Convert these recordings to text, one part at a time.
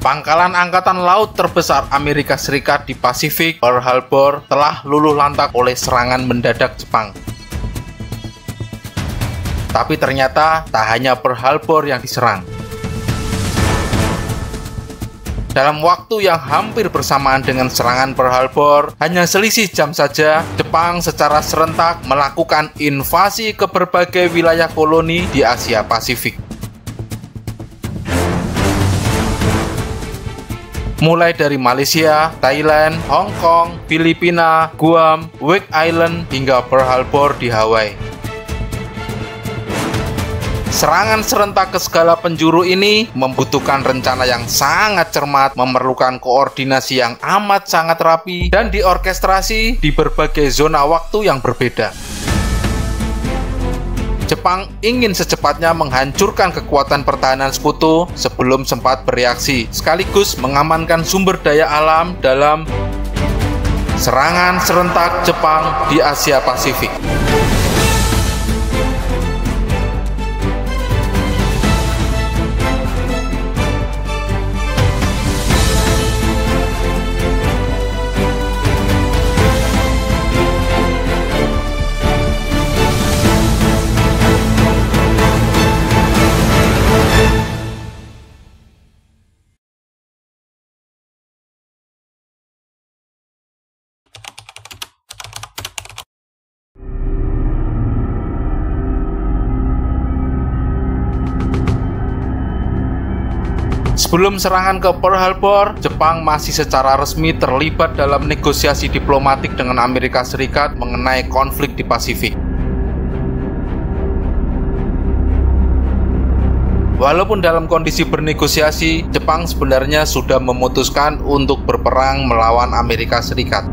Pangkalan Angkatan Laut terbesar Amerika Serikat di Pasifik, Pearl Harbor, telah luluh lantak oleh serangan mendadak Jepang. Tapi ternyata tak hanya Pearl Harbor yang diserang. Dalam waktu yang hampir bersamaan dengan serangan Pearl Harbor, hanya selisih jam saja, Jepang secara serentak melakukan invasi ke berbagai wilayah koloni di Asia Pasifik. Mulai dari Malaysia, Thailand, Hong Kong, Filipina, Guam, Wake Island, hingga Pearl Harbor di Hawaii. Serangan serentak ke segala penjuru ini membutuhkan rencana yang sangat cermat, memerlukan koordinasi yang amat sangat rapi, dan diorkestrasi di berbagai zona waktu yang berbeda. Jepang ingin secepatnya menghancurkan kekuatan pertahanan sekutu sebelum sempat bereaksi, sekaligus mengamankan sumber daya alam dalam serangan serentak Jepang di Asia Pasifik. Sebelum serangan ke Pearl Harbor, Jepang masih secara resmi terlibat dalam negosiasi diplomatik dengan Amerika Serikat mengenai konflik di Pasifik. Walaupun dalam kondisi bernegosiasi, Jepang sebenarnya sudah memutuskan untuk berperang melawan Amerika Serikat.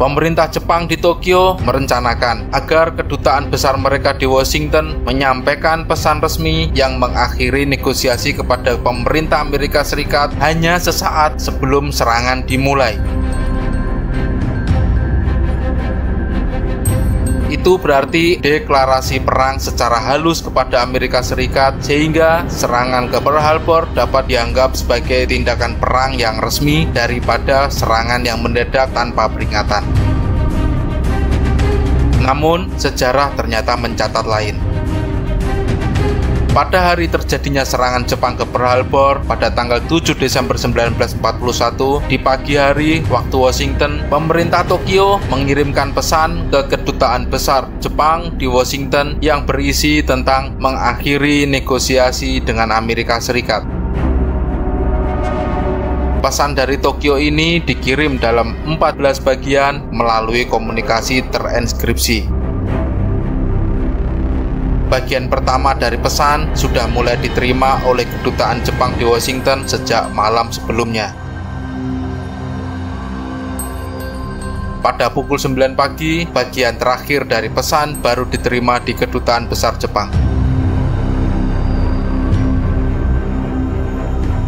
Pemerintah Jepang di Tokyo merencanakan agar kedutaan besar mereka di Washington menyampaikan pesan resmi yang mengakhiri negosiasi kepada pemerintah Amerika Serikat hanya sesaat sebelum serangan dimulai. Itu berarti deklarasi perang secara halus kepada Amerika Serikat, sehingga serangan ke Pearl Harbor dapat dianggap sebagai tindakan perang yang resmi daripada serangan yang mendadak tanpa peringatan. Namun, sejarah ternyata mencatat lain. Pada hari terjadinya serangan Jepang ke Pearl Harbor pada tanggal 7 Desember 1941, di pagi hari waktu Washington, pemerintah Tokyo mengirimkan pesan ke kedutaan besar Jepang di Washington yang berisi tentang mengakhiri negosiasi dengan Amerika Serikat. Pesan dari Tokyo ini dikirim dalam 14 bagian melalui komunikasi terenskripsi. Bagian pertama dari pesan sudah mulai diterima oleh kedutaan Jepang di Washington sejak malam sebelumnya. Pada pukul 9 pagi, bagian terakhir dari pesan baru diterima di kedutaan besar Jepang.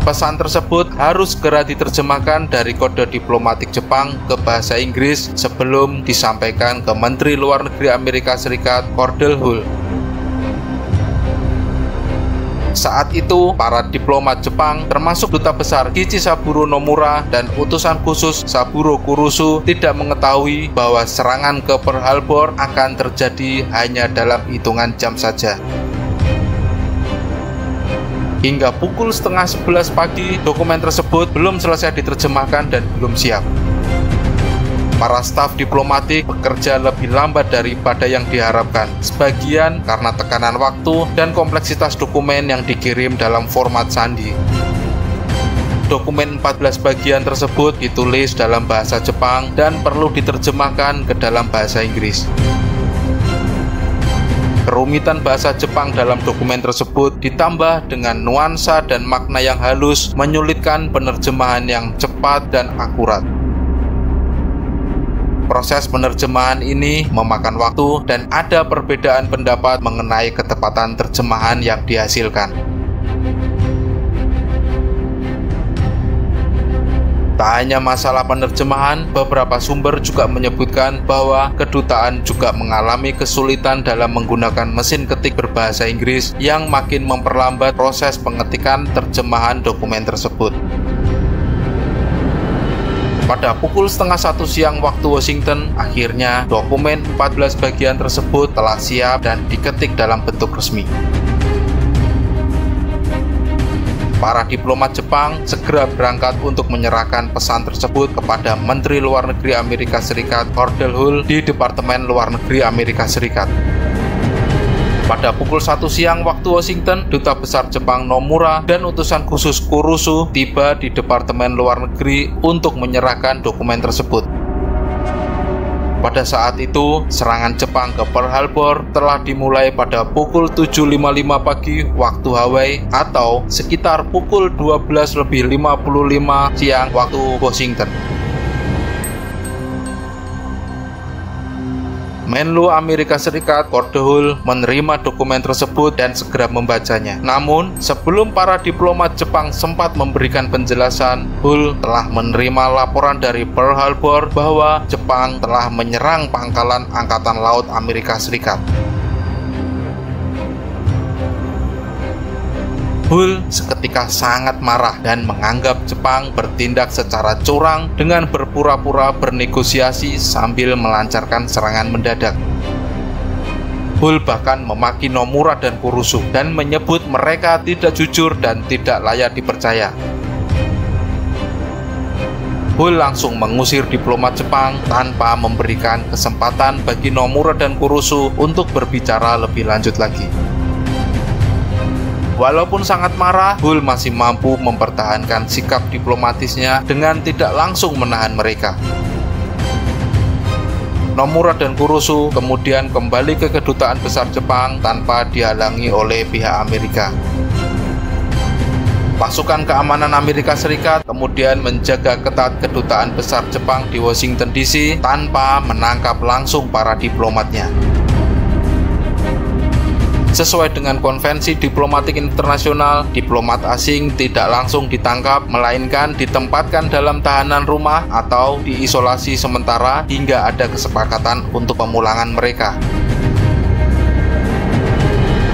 Pesan tersebut harus segera diterjemahkan dari kode diplomatik Jepang ke bahasa Inggris sebelum disampaikan ke Menteri Luar Negeri Amerika Serikat, Cordell Hull. Saat itu, para diplomat Jepang, termasuk Duta Besar Kichisaburo Nomura dan utusan khusus Saburo Kurusu, tidak mengetahui bahwa serangan ke Pearl Harbor akan terjadi hanya dalam hitungan jam saja. Hingga pukul setengah 11 pagi, dokumen tersebut belum selesai diterjemahkan dan belum siap. Para staf diplomatik bekerja lebih lambat daripada yang diharapkan, sebagian karena tekanan waktu dan kompleksitas dokumen yang dikirim dalam format sandi. Dokumen 14 bagian tersebut ditulis dalam bahasa Jepang dan perlu diterjemahkan ke dalam bahasa Inggris. Kerumitan bahasa Jepang dalam dokumen tersebut ditambah dengan nuansa dan makna yang halus menyulitkan penerjemahan yang cepat dan akurat. Proses penerjemahan ini memakan waktu dan ada perbedaan pendapat mengenai ketepatan terjemahan yang dihasilkan. Tak hanya masalah penerjemahan, beberapa sumber juga menyebutkan bahwa kedutaan juga mengalami kesulitan dalam menggunakan mesin ketik berbahasa Inggris yang makin memperlambat proses pengetikan terjemahan dokumen tersebut. Pada pukul 12:30 siang waktu Washington, akhirnya dokumen 14 bagian tersebut telah siap dan diketik dalam bentuk resmi. Para diplomat Jepang segera berangkat untuk menyerahkan pesan tersebut kepada Menteri Luar Negeri Amerika Serikat Cordell Hull di Departemen Luar Negeri Amerika Serikat. Pada pukul 1 siang waktu Washington, Duta Besar Jepang Nomura dan utusan khusus Kurusu tiba di Departemen Luar Negeri untuk menyerahkan dokumen tersebut. Pada saat itu, serangan Jepang ke Pearl Harbor telah dimulai pada pukul 7.55 pagi waktu Hawaii atau sekitar pukul 12.55 siang waktu Washington. Menlu Amerika Serikat Cordell Hull menerima dokumen tersebut dan segera membacanya. Namun, sebelum para diplomat Jepang sempat memberikan penjelasan, Hull telah menerima laporan dari Pearl Harbor bahwa Jepang telah menyerang pangkalan Angkatan Laut Amerika Serikat. Hull seketika sangat marah dan menganggap Jepang bertindak secara curang dengan berpura-pura bernegosiasi sambil melancarkan serangan mendadak. Hull bahkan memaki Nomura dan Kurusu dan menyebut mereka tidak jujur dan tidak layak dipercaya. Hull langsung mengusir diplomat Jepang tanpa memberikan kesempatan bagi Nomura dan Kurusu untuk berbicara lebih lanjut lagi. Walaupun sangat marah, Hull masih mampu mempertahankan sikap diplomatisnya dengan tidak langsung menahan mereka. Nomura dan Kurusu kemudian kembali ke kedutaan besar Jepang tanpa dihalangi oleh pihak Amerika. Pasukan keamanan Amerika Serikat kemudian menjaga ketat kedutaan besar Jepang di Washington DC tanpa menangkap langsung para diplomatnya. Sesuai dengan konvensi diplomatik internasional, diplomat asing tidak langsung ditangkap, melainkan ditempatkan dalam tahanan rumah atau diisolasi sementara hingga ada kesepakatan untuk pemulangan mereka.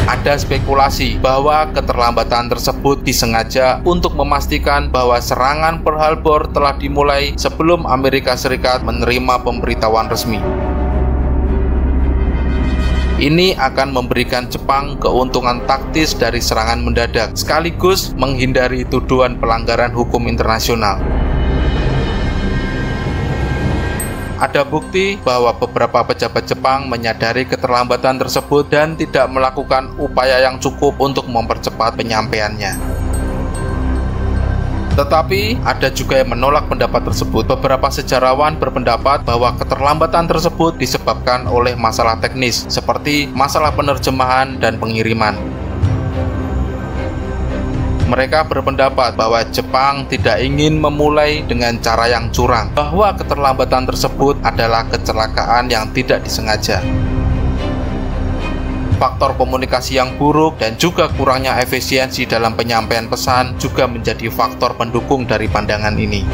Ada spekulasi bahwa keterlambatan tersebut disengaja untuk memastikan bahwa serangan Pearl Harbor telah dimulai sebelum Amerika Serikat menerima pemberitahuan resmi. Ini akan memberikan Jepang keuntungan taktis dari serangan mendadak, sekaligus menghindari tuduhan pelanggaran hukum internasional. Ada bukti bahwa beberapa pejabat Jepang menyadari keterlambatan tersebut dan tidak melakukan upaya yang cukup untuk mempercepat penyampaiannya. Tetapi ada juga yang menolak pendapat tersebut. Beberapa sejarawan berpendapat bahwa keterlambatan tersebut disebabkan oleh masalah teknis seperti masalah penerjemahan dan pengiriman. Mereka berpendapat bahwa Jepang tidak ingin memulai dengan cara yang curang, bahwa keterlambatan tersebut adalah kecelakaan yang tidak disengaja. Faktor komunikasi yang buruk dan juga kurangnya efisiensi dalam penyampaian pesan juga menjadi faktor pendukung dari pandangan ini.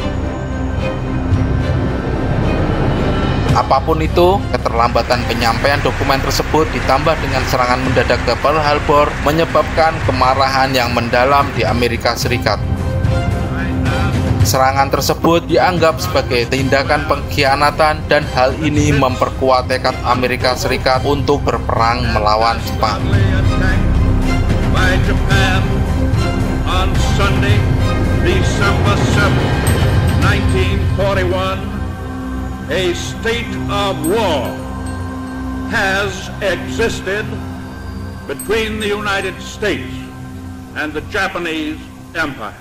Apapun itu, keterlambatan penyampaian dokumen tersebut ditambah dengan serangan mendadak ke Pearl Harbor menyebabkan kemarahan yang mendalam di Amerika Serikat. Serangan tersebut dianggap sebagai tindakan pengkhianatan dan hal ini memperkuat tekad Amerika Serikat untuk berperang melawan Jepang. On Sunday, December 7, 1941, a state of war has existed between the United States and the Japanese Empire.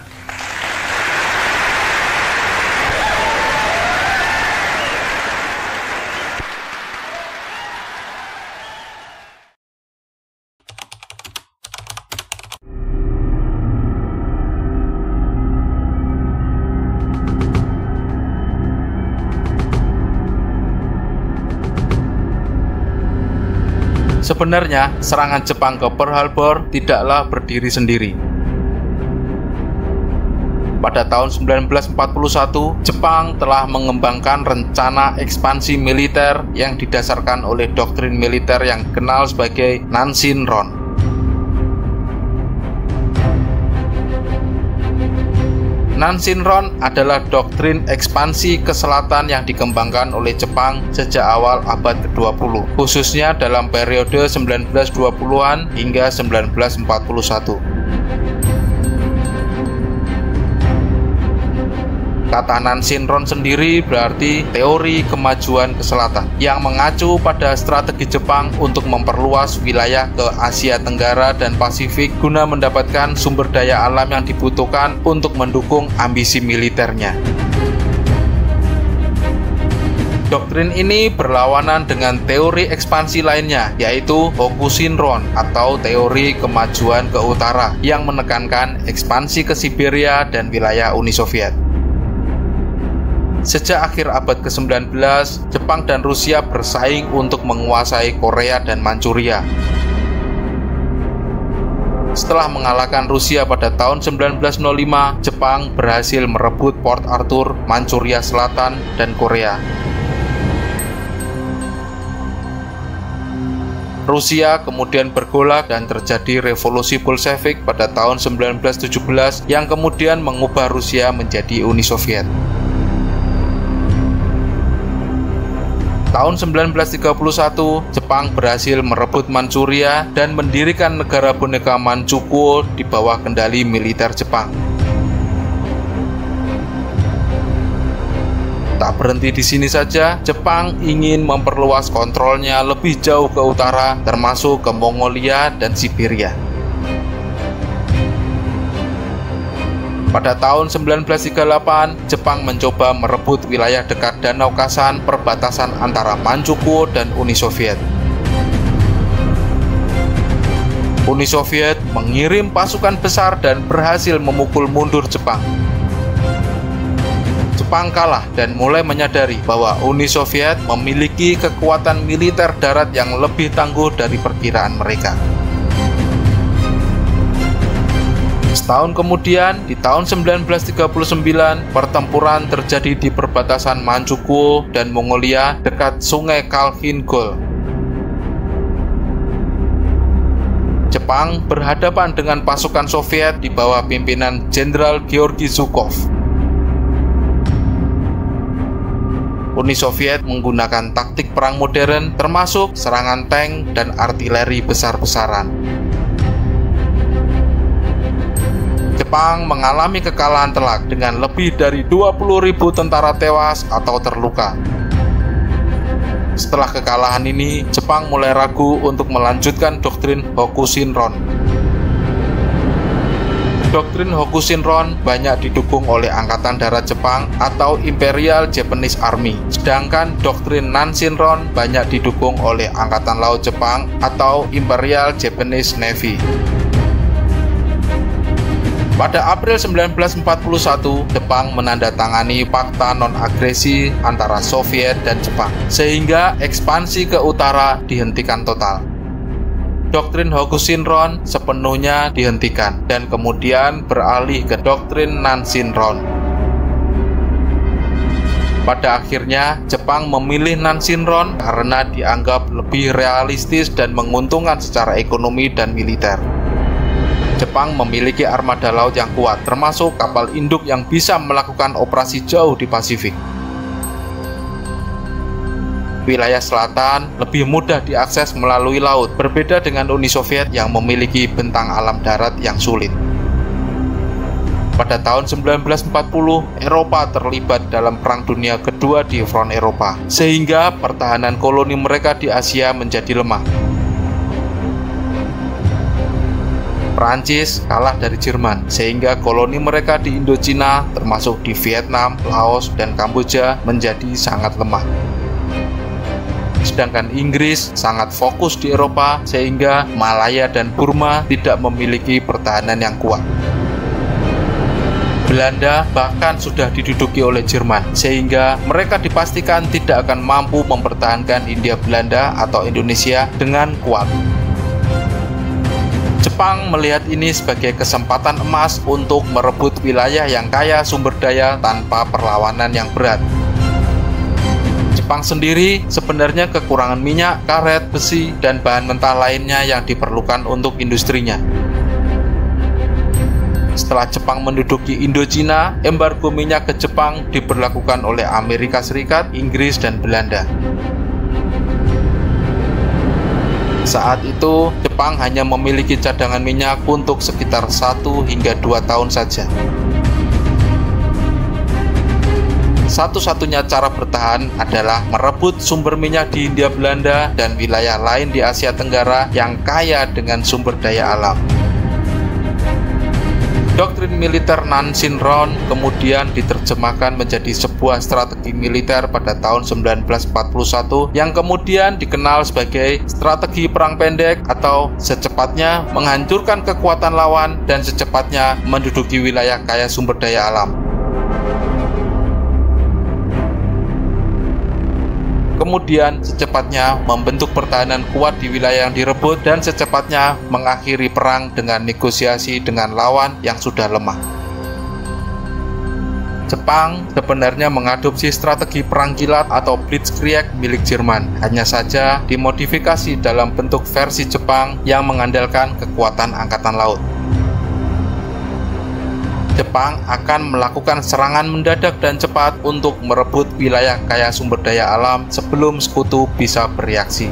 Sebenarnya, serangan Jepang ke Pearl Harbor tidaklah berdiri sendiri. Pada tahun 1941, Jepang telah mengembangkan rencana ekspansi militer yang didasarkan oleh doktrin militer yang dikenal sebagai Nanshin-ron. Nanshin-ron adalah doktrin ekspansi ke selatan yang dikembangkan oleh Jepang sejak awal abad ke-20, khususnya dalam periode 1920-an hingga 1941. Kata Nanshin-ron sendiri berarti teori kemajuan ke selatan, yang mengacu pada strategi Jepang untuk memperluas wilayah ke Asia Tenggara dan Pasifik guna mendapatkan sumber daya alam yang dibutuhkan untuk mendukung ambisi militernya. Doktrin ini berlawanan dengan teori ekspansi lainnya, yaitu Hokushin-ron atau teori kemajuan ke utara, yang menekankan ekspansi ke Siberia dan wilayah Uni Soviet. Sejak akhir abad ke-19, Jepang dan Rusia bersaing untuk menguasai Korea dan Manchuria. Setelah mengalahkan Rusia pada tahun 1905, Jepang berhasil merebut Port Arthur, Manchuria Selatan, dan Korea. Rusia kemudian bergolak dan terjadi revolusi Bolshevik pada tahun 1917 yang kemudian mengubah Rusia menjadi Uni Soviet. Tahun 1931, Jepang berhasil merebut Manchuria dan mendirikan negara boneka Manchukuo di bawah kendali militer Jepang. Tak berhenti di sini saja, Jepang ingin memperluas kontrolnya lebih jauh ke utara, termasuk ke Mongolia dan Siberia. Pada tahun 1938, Jepang mencoba merebut wilayah dekat Danau Kasan, perbatasan antara Manchukuo dan Uni Soviet. Uni Soviet mengirim pasukan besar dan berhasil memukul mundur Jepang. Jepang kalah dan mulai menyadari bahwa Uni Soviet memiliki kekuatan militer darat yang lebih tangguh dari perkiraan mereka. Setahun kemudian, di tahun 1939, pertempuran terjadi di perbatasan Manchukuo dan Mongolia dekat Sungai Khalkhin-Gol. Jepang berhadapan dengan pasukan Soviet di bawah pimpinan Jenderal Georgi Zhukov. Uni Soviet menggunakan taktik perang modern termasuk serangan tank dan artileri besar-besaran. Jepang mengalami kekalahan telak dengan lebih dari 20.000 tentara tewas atau terluka. Setelah kekalahan ini, Jepang mulai ragu untuk melanjutkan doktrin Hokushin-ron. Doktrin Hokushin-ron banyak didukung oleh Angkatan Darat Jepang atau Imperial Japanese Army, sedangkan doktrin Nanshin-ron banyak didukung oleh Angkatan Laut Jepang atau Imperial Japanese Navy. Pada April 1941, Jepang menandatangani Fakta Non-Agresi antara Soviet dan Jepang, sehingga ekspansi ke utara dihentikan total. Doktrin Hokushin-ron sepenuhnya dihentikan dan kemudian beralih ke doktrin Nanshin-ron. Pada akhirnya, Jepang memilih Nanshin-ron karena dianggap lebih realistis dan menguntungkan secara ekonomi dan militer. Jepang memiliki armada laut yang kuat, termasuk kapal induk yang bisa melakukan operasi jauh di Pasifik. Wilayah selatan lebih mudah diakses melalui laut, berbeda dengan Uni Soviet yang memiliki bentang alam darat yang sulit. Pada tahun 1940, Eropa terlibat dalam Perang Dunia Kedua di front Eropa, sehingga pertahanan koloni mereka di Asia menjadi lemah. Prancis kalah dari Jerman, sehingga koloni mereka di Indochina, termasuk di Vietnam, Laos, dan Kamboja, menjadi sangat lemah. Sedangkan Inggris sangat fokus di Eropa, sehingga Malaya dan Burma tidak memiliki pertahanan yang kuat. Belanda bahkan sudah diduduki oleh Jerman, sehingga mereka dipastikan tidak akan mampu mempertahankan Hindia Belanda atau Indonesia dengan kuat. Jepang melihat ini sebagai kesempatan emas untuk merebut wilayah yang kaya sumber daya tanpa perlawanan yang berat. Jepang sendiri sebenarnya kekurangan minyak, karet, besi, dan bahan mentah lainnya yang diperlukan untuk industrinya. Setelah Jepang menduduki Indochina, embargo minyak ke Jepang diberlakukan oleh Amerika Serikat, Inggris, dan Belanda. Saat itu, Jepang hanya memiliki cadangan minyak untuk sekitar 1 hingga 2 tahun saja. Satu-satunya cara bertahan adalah merebut sumber minyak di Hindia Belanda dan wilayah lain di Asia Tenggara yang kaya dengan sumber daya alam. Doktrin militer Nanshin-ron kemudian diterjemahkan menjadi sebuah strategi militer pada tahun 1941 yang kemudian dikenal sebagai strategi perang pendek atau secepatnya menghancurkan kekuatan lawan dan secepatnya menduduki wilayah kaya sumber daya alam. Kemudian secepatnya membentuk pertahanan kuat di wilayah yang direbut dan secepatnya mengakhiri perang dengan negosiasi dengan lawan yang sudah lemah. Jepang sebenarnya mengadopsi strategi perang kilat atau Blitzkrieg milik Jerman, hanya saja dimodifikasi dalam bentuk versi Jepang yang mengandalkan kekuatan angkatan laut. Jepang akan melakukan serangan mendadak dan cepat untuk merebut wilayah kaya sumber daya alam sebelum sekutu bisa bereaksi.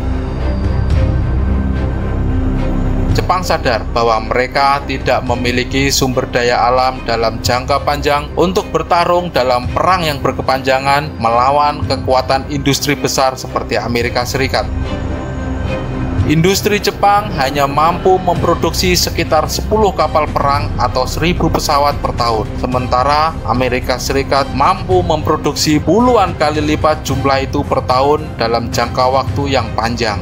Jepang sadar bahwa mereka tidak memiliki sumber daya alam dalam jangka panjang untuk bertarung dalam perang yang berkepanjangan melawan kekuatan industri besar seperti Amerika Serikat. Industri Jepang hanya mampu memproduksi sekitar 10 kapal perang atau 1.000 pesawat per tahun. Sementara Amerika Serikat mampu memproduksi puluhan kali lipat jumlah itu per tahun dalam jangka waktu yang panjang.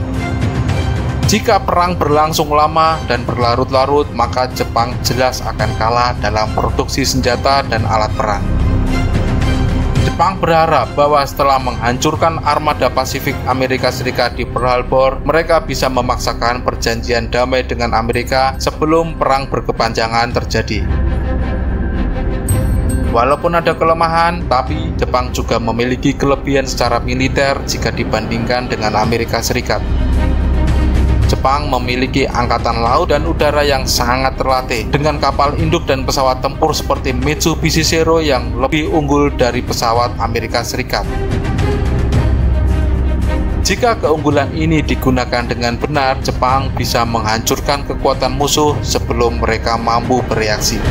Jika perang berlangsung lama dan berlarut-larut, maka Jepang jelas akan kalah dalam produksi senjata dan alat perang. Jepang berharap bahwa setelah menghancurkan armada Pasifik Amerika Serikat di Pearl Harbor, mereka bisa memaksakan perjanjian damai dengan Amerika sebelum perang berkepanjangan terjadi. Walaupun ada kelemahan, tapi Jepang juga memiliki kelebihan secara militer jika dibandingkan dengan Amerika Serikat. Jepang memiliki angkatan laut dan udara yang sangat terlatih dengan kapal induk dan pesawat tempur seperti Mitsubishi Zero yang lebih unggul dari pesawat Amerika Serikat. Jika keunggulan ini digunakan dengan benar, Jepang bisa menghancurkan kekuatan musuh sebelum mereka mampu bereaksi.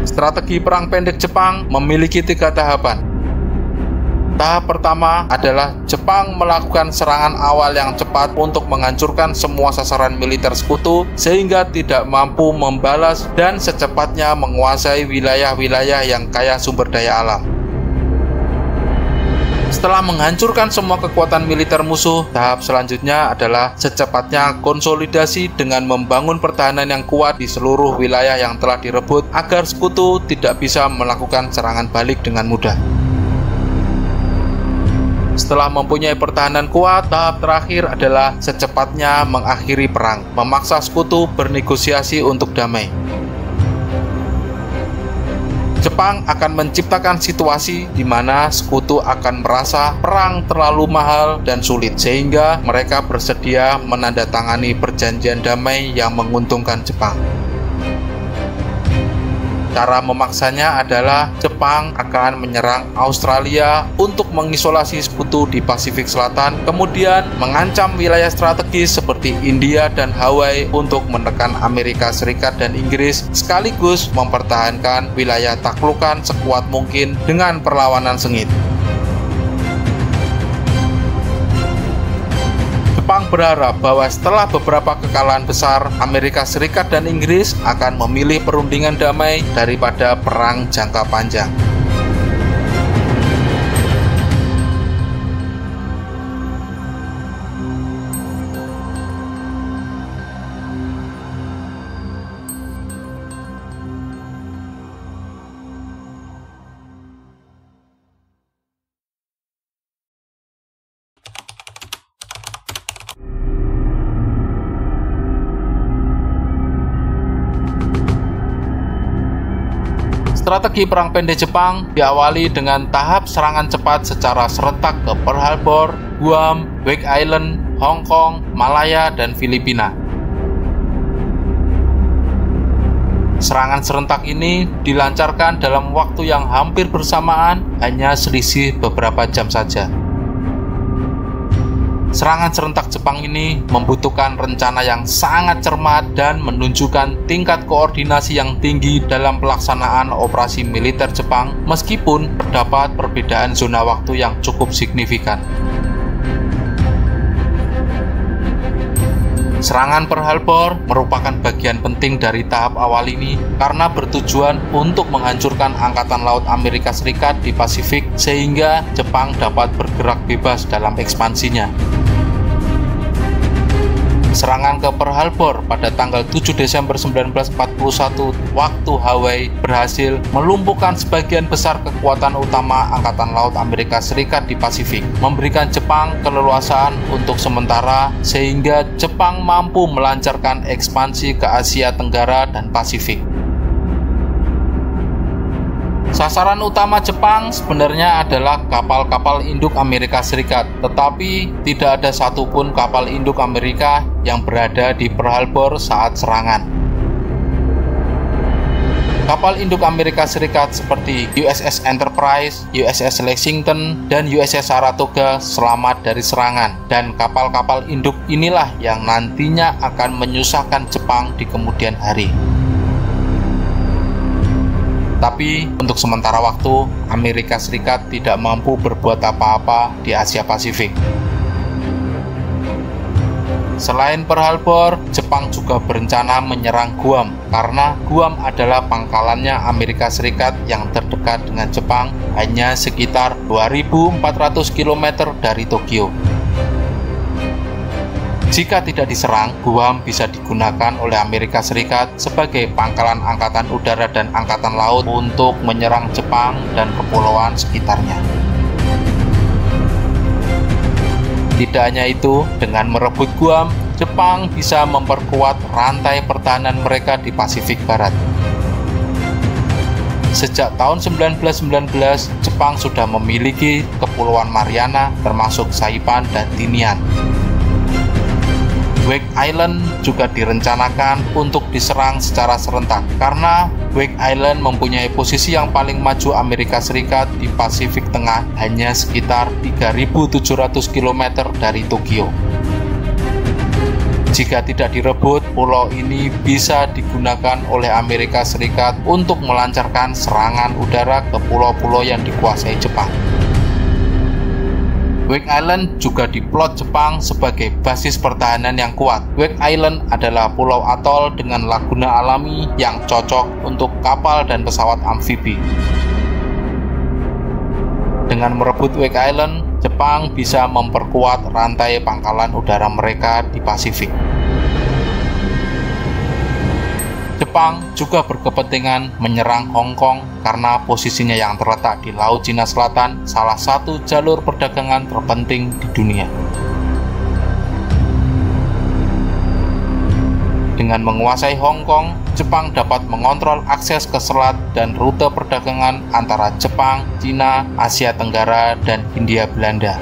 Strategi perang pendek Jepang memiliki 3 tahapan. Tahap pertama adalah Jepang melakukan serangan awal yang cepat untuk menghancurkan semua sasaran militer sekutu sehingga tidak mampu membalas dan secepatnya menguasai wilayah-wilayah yang kaya sumber daya alam. Setelah menghancurkan semua kekuatan militer musuh, tahap selanjutnya adalah secepatnya konsolidasi dengan membangun pertahanan yang kuat di seluruh wilayah yang telah direbut agar sekutu tidak bisa melakukan serangan balik dengan mudah. Setelah mempunyai pertahanan kuat, tahap terakhir adalah secepatnya mengakhiri perang, memaksa sekutu bernegosiasi untuk damai. Jepang akan menciptakan situasi di mana sekutu akan merasa perang terlalu mahal dan sulit, sehingga mereka bersedia menandatangani perjanjian damai yang menguntungkan Jepang. Cara memaksanya adalah Jepang akan menyerang Australia untuk mengisolasi sekutu di Pasifik Selatan, kemudian mengancam wilayah strategis seperti India dan Hawaii untuk menekan Amerika Serikat dan Inggris, sekaligus mempertahankan wilayah taklukan sekuat mungkin dengan perlawanan sengit. Jepang berharap bahwa setelah beberapa kekalahan besar, Amerika Serikat dan Inggris akan memilih perundingan damai daripada perang jangka panjang. Strategi perang pendek Jepang diawali dengan tahap serangan cepat secara serentak ke Pearl Harbor, Guam, Wake Island, Hong Kong, Malaya, dan Filipina. Serangan serentak ini dilancarkan dalam waktu yang hampir bersamaan, hanya selisih beberapa jam saja. Serangan serentak Jepang ini membutuhkan rencana yang sangat cermat dan menunjukkan tingkat koordinasi yang tinggi dalam pelaksanaan operasi militer Jepang, meskipun terdapat perbedaan zona waktu yang cukup signifikan. Serangan Pearl Harbor merupakan bagian penting dari tahap awal ini karena bertujuan untuk menghancurkan Angkatan Laut Amerika Serikat di Pasifik sehingga Jepang dapat bergerak bebas dalam ekspansinya. Serangan ke Pearl Harbor pada tanggal 7 Desember 1941 waktu Hawaii berhasil melumpuhkan sebagian besar kekuatan utama Angkatan Laut Amerika Serikat di Pasifik, memberikan Jepang keleluasaan untuk sementara sehingga Jepang mampu melancarkan ekspansi ke Asia Tenggara dan Pasifik. Sasaran utama Jepang sebenarnya adalah kapal-kapal induk Amerika Serikat, tetapi tidak ada satupun kapal induk Amerika yang berada di Pearl Harbor saat serangan. Kapal induk Amerika Serikat seperti USS Enterprise, USS Lexington, dan USS Saratoga selamat dari serangan, dan kapal-kapal induk inilah yang nantinya akan menyusahkan Jepang di kemudian hari. Tapi untuk sementara waktu, Amerika Serikat tidak mampu berbuat apa-apa di Asia Pasifik. Selain Pearl Harbor, Jepang juga berencana menyerang Guam karena Guam adalah pangkalannya Amerika Serikat yang terdekat dengan Jepang, hanya sekitar 2.400 km dari Tokyo. Jika tidak diserang, Guam bisa digunakan oleh Amerika Serikat sebagai pangkalan Angkatan Udara dan Angkatan Laut untuk menyerang Jepang dan kepulauan sekitarnya. Tidak hanya itu, dengan merebut Guam, Jepang bisa memperkuat rantai pertahanan mereka di Pasifik Barat. Sejak tahun 1919, Jepang sudah memiliki Kepulauan Mariana, termasuk Saipan dan Tinian. Wake Island juga direncanakan untuk diserang secara serentak karena Wake Island mempunyai posisi yang paling maju Amerika Serikat di Pasifik Tengah, hanya sekitar 3.700 km dari Tokyo. Jika tidak direbut, pulau ini bisa digunakan oleh Amerika Serikat untuk melancarkan serangan udara ke pulau-pulau yang dikuasai Jepang. Wake Island juga diplot Jepang sebagai basis pertahanan yang kuat. Wake Island adalah pulau atol dengan laguna alami yang cocok untuk kapal dan pesawat amfibi. Dengan merebut Wake Island, Jepang bisa memperkuat rantai pangkalan udara mereka di Pasifik. Jepang juga berkepentingan menyerang Hong Kong karena posisinya yang terletak di Laut Cina Selatan, salah satu jalur perdagangan terpenting di dunia. Dengan menguasai Hong Kong, Jepang dapat mengontrol akses ke selat dan rute perdagangan antara Jepang, Cina, Asia Tenggara, dan Hindia Belanda.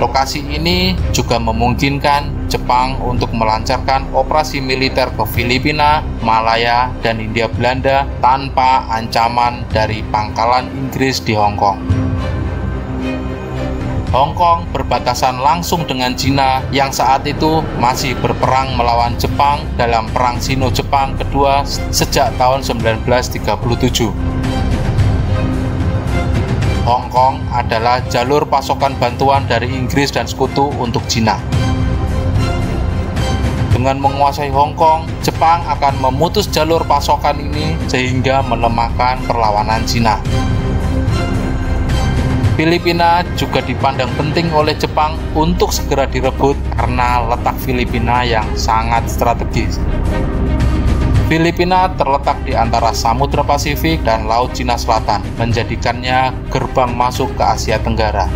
Lokasi ini juga memungkinkan Jepang untuk melancarkan operasi militer ke Filipina, Malaya, dan Hindia Belanda tanpa ancaman dari pangkalan Inggris di Hong Kong. Hong Kong berbatasan langsung dengan Cina yang saat itu masih berperang melawan Jepang dalam Perang Sino-Jepang kedua sejak tahun 1937. Hong Kong adalah jalur pasokan bantuan dari Inggris dan Sekutu untuk Cina. Dengan menguasai Hong Kong, Jepang akan memutus jalur pasokan ini sehingga melemahkan perlawanan Cina. Filipina juga dipandang penting oleh Jepang untuk segera direbut karena letak Filipina yang sangat strategis. Filipina terletak di antara Samudra Pasifik dan Laut Cina Selatan, menjadikannya gerbang masuk ke Asia Tenggara.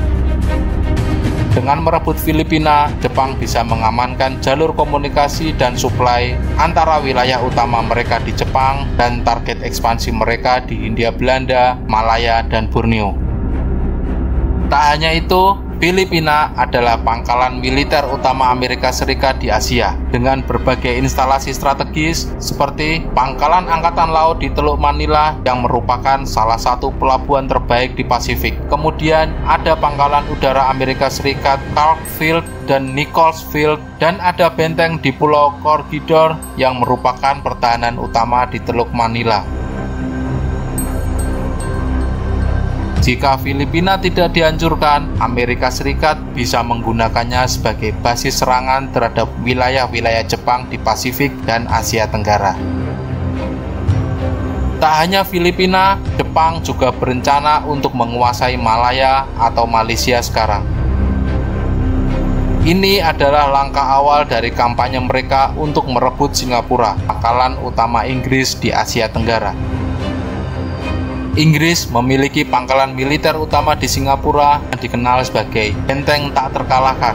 Dengan merebut Filipina, Jepang bisa mengamankan jalur komunikasi dan suplai antara wilayah utama mereka di Jepang dan target ekspansi mereka di Hindia Belanda, Malaya, dan Borneo. Tak hanya itu, Filipina adalah pangkalan militer utama Amerika Serikat di Asia dengan berbagai instalasi strategis seperti pangkalan angkatan laut di Teluk Manila yang merupakan salah satu pelabuhan terbaik di Pasifik. Kemudian ada pangkalan udara Amerika Serikat Clark Field dan Nichols Field, dan ada benteng di Pulau Corregidor yang merupakan pertahanan utama di Teluk Manila. Jika Filipina tidak dihancurkan, Amerika Serikat bisa menggunakannya sebagai basis serangan terhadap wilayah-wilayah Jepang di Pasifik dan Asia Tenggara. Tak hanya Filipina, Jepang juga berencana untuk menguasai Malaya atau Malaysia sekarang. Ini adalah langkah awal dari kampanye mereka untuk merebut Singapura, pangkalan utama Inggris di Asia Tenggara. Inggris memiliki pangkalan militer utama di Singapura yang dikenal sebagai benteng tak terkalahkan.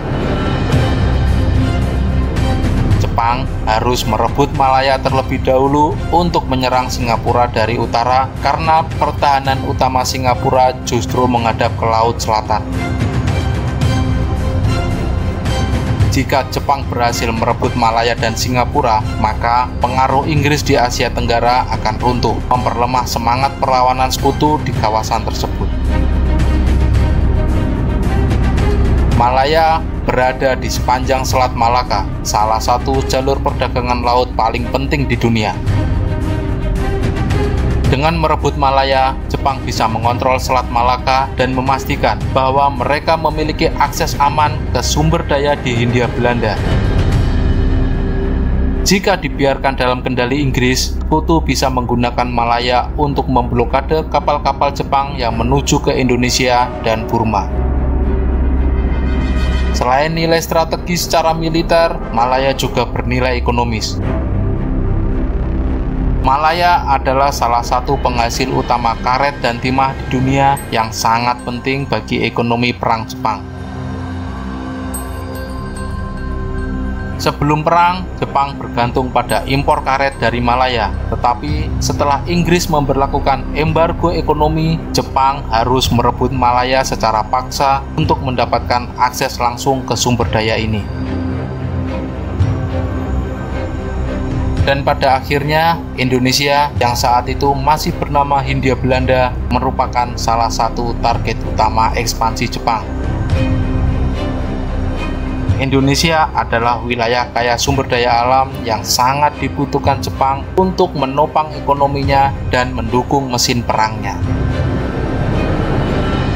Jepang harus merebut Malaya terlebih dahulu untuk menyerang Singapura dari utara karena pertahanan utama Singapura justru menghadap ke Laut Selatan. Jika Jepang berhasil merebut Malaya dan Singapura, maka pengaruh Inggris di Asia Tenggara akan runtuh, memperlemah semangat perlawanan sekutu di kawasan tersebut. Malaya berada di sepanjang Selat Malaka, salah satu jalur perdagangan laut paling penting di dunia. Dengan merebut Malaya, Jepang bisa mengontrol Selat Malaka dan memastikan bahwa mereka memiliki akses aman ke sumber daya di Hindia Belanda. Jika dibiarkan dalam kendali Inggris, Sekutu bisa menggunakan Malaya untuk memblokade kapal-kapal Jepang yang menuju ke Indonesia dan Burma. Selain nilai strategis secara militer, Malaya juga bernilai ekonomis. Malaya adalah salah satu penghasil utama karet dan timah di dunia yang sangat penting bagi ekonomi perang Jepang. Sebelum perang, Jepang bergantung pada impor karet dari Malaya. Tetapi setelah Inggris memberlakukan embargo ekonomi, Jepang harus merebut Malaya secara paksa untuk mendapatkan akses langsung ke sumber daya ini. Dan pada akhirnya, Indonesia yang saat itu masih bernama Hindia Belanda merupakan salah satu target utama ekspansi Jepang. Indonesia adalah wilayah kaya sumber daya alam yang sangat dibutuhkan Jepang untuk menopang ekonominya dan mendukung mesin perangnya.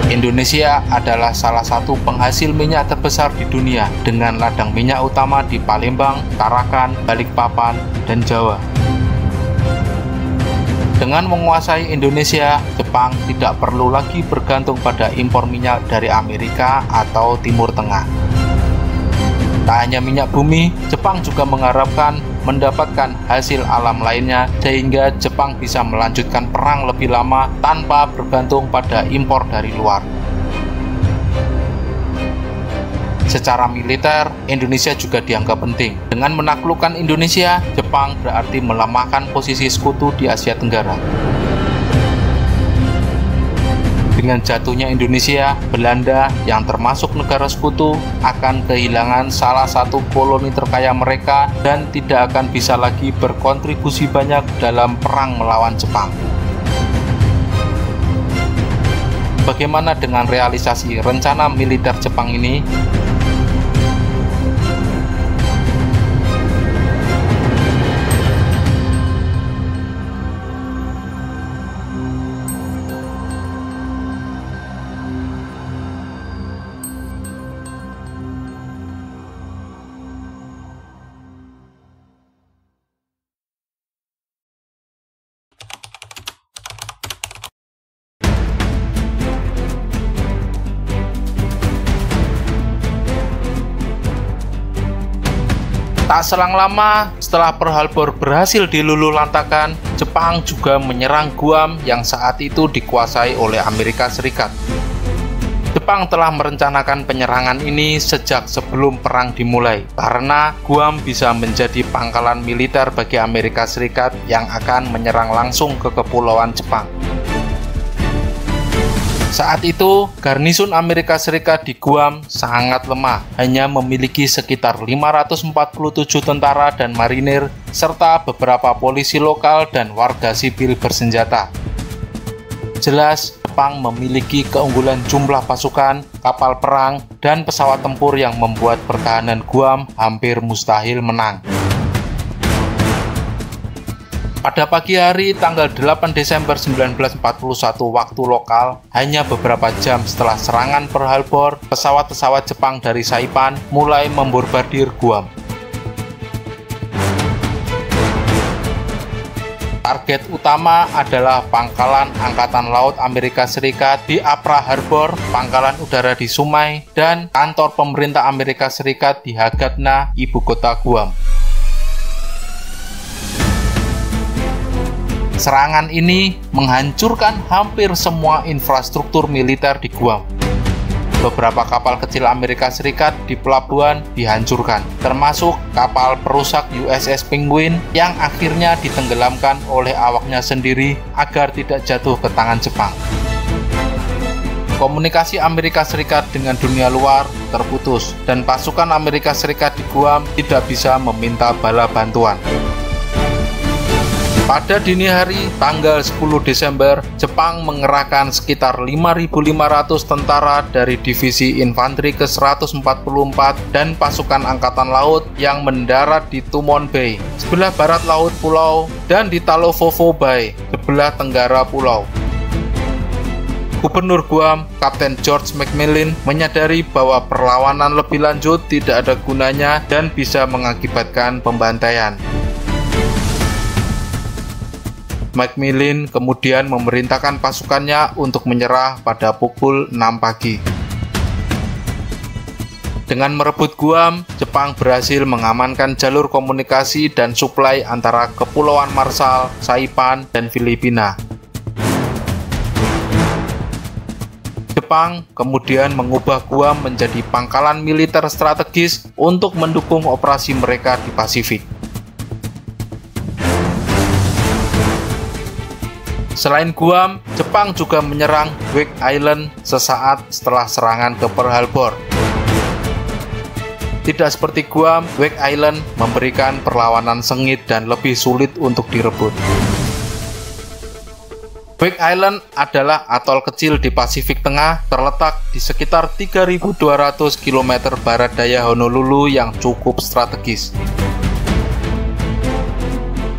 Indonesia adalah salah satu penghasil minyak terbesar di dunia dengan ladang minyak utama di Palembang, Tarakan, Balikpapan, dan Jawa. Dengan menguasai Indonesia, Jepang tidak perlu lagi bergantung pada impor minyak dari Amerika atau Timur Tengah. Tak hanya minyak bumi, Jepang juga mengharapkan mendapatkan hasil alam lainnya sehingga Jepang bisa melanjutkan perang lebih lama tanpa bergantung pada impor dari luar. Secara militer, Indonesia juga dianggap penting. Dengan menaklukkan Indonesia, Jepang berarti melemahkan posisi sekutu di Asia Tenggara. Dengan jatuhnya Indonesia, Belanda yang termasuk negara sekutu akan kehilangan salah satu koloni terkaya mereka dan tidak akan bisa lagi berkontribusi banyak dalam perang melawan Jepang. Bagaimana dengan realisasi rencana militer Jepang ini? Tak selang lama, setelah Pearl Harbor berhasil diluluhlantakkan, Jepang juga menyerang Guam yang saat itu dikuasai oleh Amerika Serikat. Jepang telah merencanakan penyerangan ini sejak sebelum perang dimulai, karena Guam bisa menjadi pangkalan militer bagi Amerika Serikat yang akan menyerang langsung ke kepulauan Jepang. Saat itu, garnisun Amerika Serikat di Guam sangat lemah, hanya memiliki sekitar 547 tentara dan marinir, serta beberapa polisi lokal dan warga sipil bersenjata. Jelas, Jepang memiliki keunggulan jumlah pasukan, kapal perang, dan pesawat tempur yang membuat pertahanan Guam hampir mustahil menang. Pada pagi hari tanggal 8 Desember 1941 waktu lokal, hanya beberapa jam setelah serangan Pearl Harbor, pesawat-pesawat Jepang dari Saipan mulai membombardir Guam. Target utama adalah pangkalan Angkatan Laut Amerika Serikat di Pearl Harbor, pangkalan udara di Sumai, dan kantor pemerintah Amerika Serikat di Hagåtña, ibu kota Guam. Serangan ini menghancurkan hampir semua infrastruktur militer di Guam. Beberapa kapal kecil Amerika Serikat di pelabuhan dihancurkan, termasuk kapal perusak USS Penguin yang akhirnya ditenggelamkan oleh awaknya sendiri agar tidak jatuh ke tangan Jepang. Komunikasi Amerika Serikat dengan dunia luar terputus, dan pasukan Amerika Serikat di Guam tidak bisa meminta bala bantuan. Pada dini hari, tanggal 10 Desember, Jepang mengerahkan sekitar 5.500 tentara dari Divisi Infanteri ke-144 dan pasukan Angkatan Laut yang mendarat di Tumon Bay, sebelah barat laut pulau, dan di Talofovo Bay, sebelah tenggara pulau. Gubernur Guam, Kapten George McMillan, menyadari bahwa perlawanan lebih lanjut tidak ada gunanya dan bisa mengakibatkan pembantaian. McMillan kemudian memerintahkan pasukannya untuk menyerah pada pukul 6 pagi. Dengan merebut Guam, Jepang berhasil mengamankan jalur komunikasi dan suplai antara Kepulauan Marshall, Saipan, dan Filipina. Jepang kemudian mengubah Guam menjadi pangkalan militer strategis untuk mendukung operasi mereka di Pasifik. Selain Guam, Jepang juga menyerang Wake Island sesaat setelah serangan ke Pearl Harbor. Tidak seperti Guam, Wake Island memberikan perlawanan sengit dan lebih sulit untuk direbut. Wake Island adalah atol kecil di Pasifik Tengah, terletak di sekitar 3.200 km barat daya Honolulu yang cukup strategis.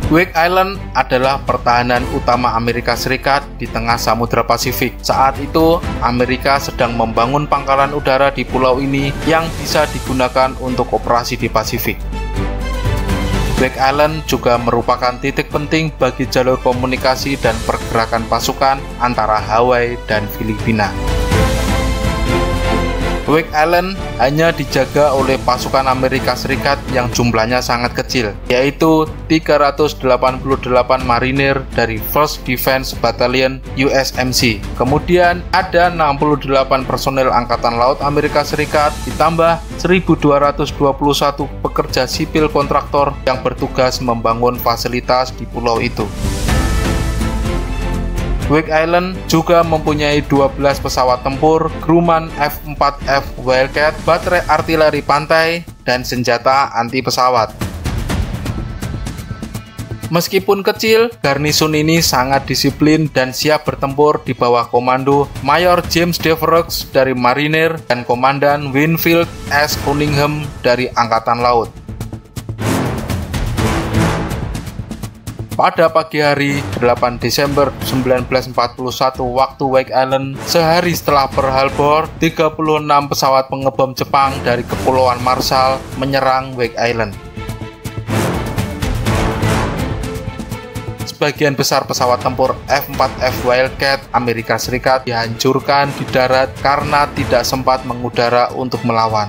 Wake Island adalah pertahanan utama Amerika Serikat di tengah Samudra Pasifik. Saat itu, Amerika sedang membangun pangkalan udara di pulau ini yang bisa digunakan untuk operasi di Pasifik. Wake Island juga merupakan titik penting bagi jalur komunikasi dan pergerakan pasukan antara Hawaii dan Filipina. Wake Island hanya dijaga oleh pasukan Amerika Serikat yang jumlahnya sangat kecil, yaitu 388 marinir dari 1st Defense Battalion USMC. Kemudian ada 68 personel Angkatan Laut Amerika Serikat, ditambah 1.221 pekerja sipil kontraktor yang bertugas membangun fasilitas di pulau itu. Wake Island juga mempunyai 12 pesawat tempur, Grumman F-4F Wildcat, baterai artileri pantai, dan senjata anti-pesawat. Meskipun kecil, garnison ini sangat disiplin dan siap bertempur di bawah komando Mayor James Devereux dari Marinir dan Komandan Winfield S. Cunningham dari Angkatan Laut. Pada pagi hari 8 Desember 1941 waktu Wake Island, sehari setelah Pearl Harbor, 36 pesawat pengebom Jepang dari Kepulauan Marshall menyerang Wake Island. Sebagian besar pesawat tempur F-4F Wildcat Amerika Serikat dihancurkan di darat karena tidak sempat mengudara untuk melawan.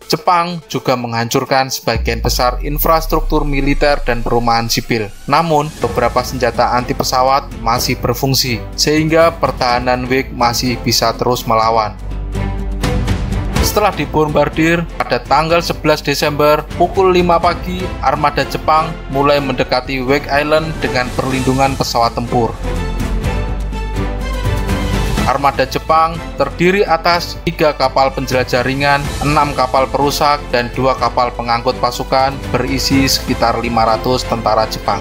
Jepang juga menghancurkan sebagian besar infrastruktur militer dan perumahan sipil. Namun, beberapa senjata anti pesawat masih berfungsi, sehingga pertahanan Wake masih bisa terus melawan. Setelah dibombardir, pada tanggal 11 Desember pukul 5 pagi, armada Jepang mulai mendekati Wake Island dengan perlindungan pesawat tempur. Armada Jepang terdiri atas 3 kapal penjelajah ringan, 6 kapal perusak, dan 2 kapal pengangkut pasukan berisi sekitar 500 tentara Jepang.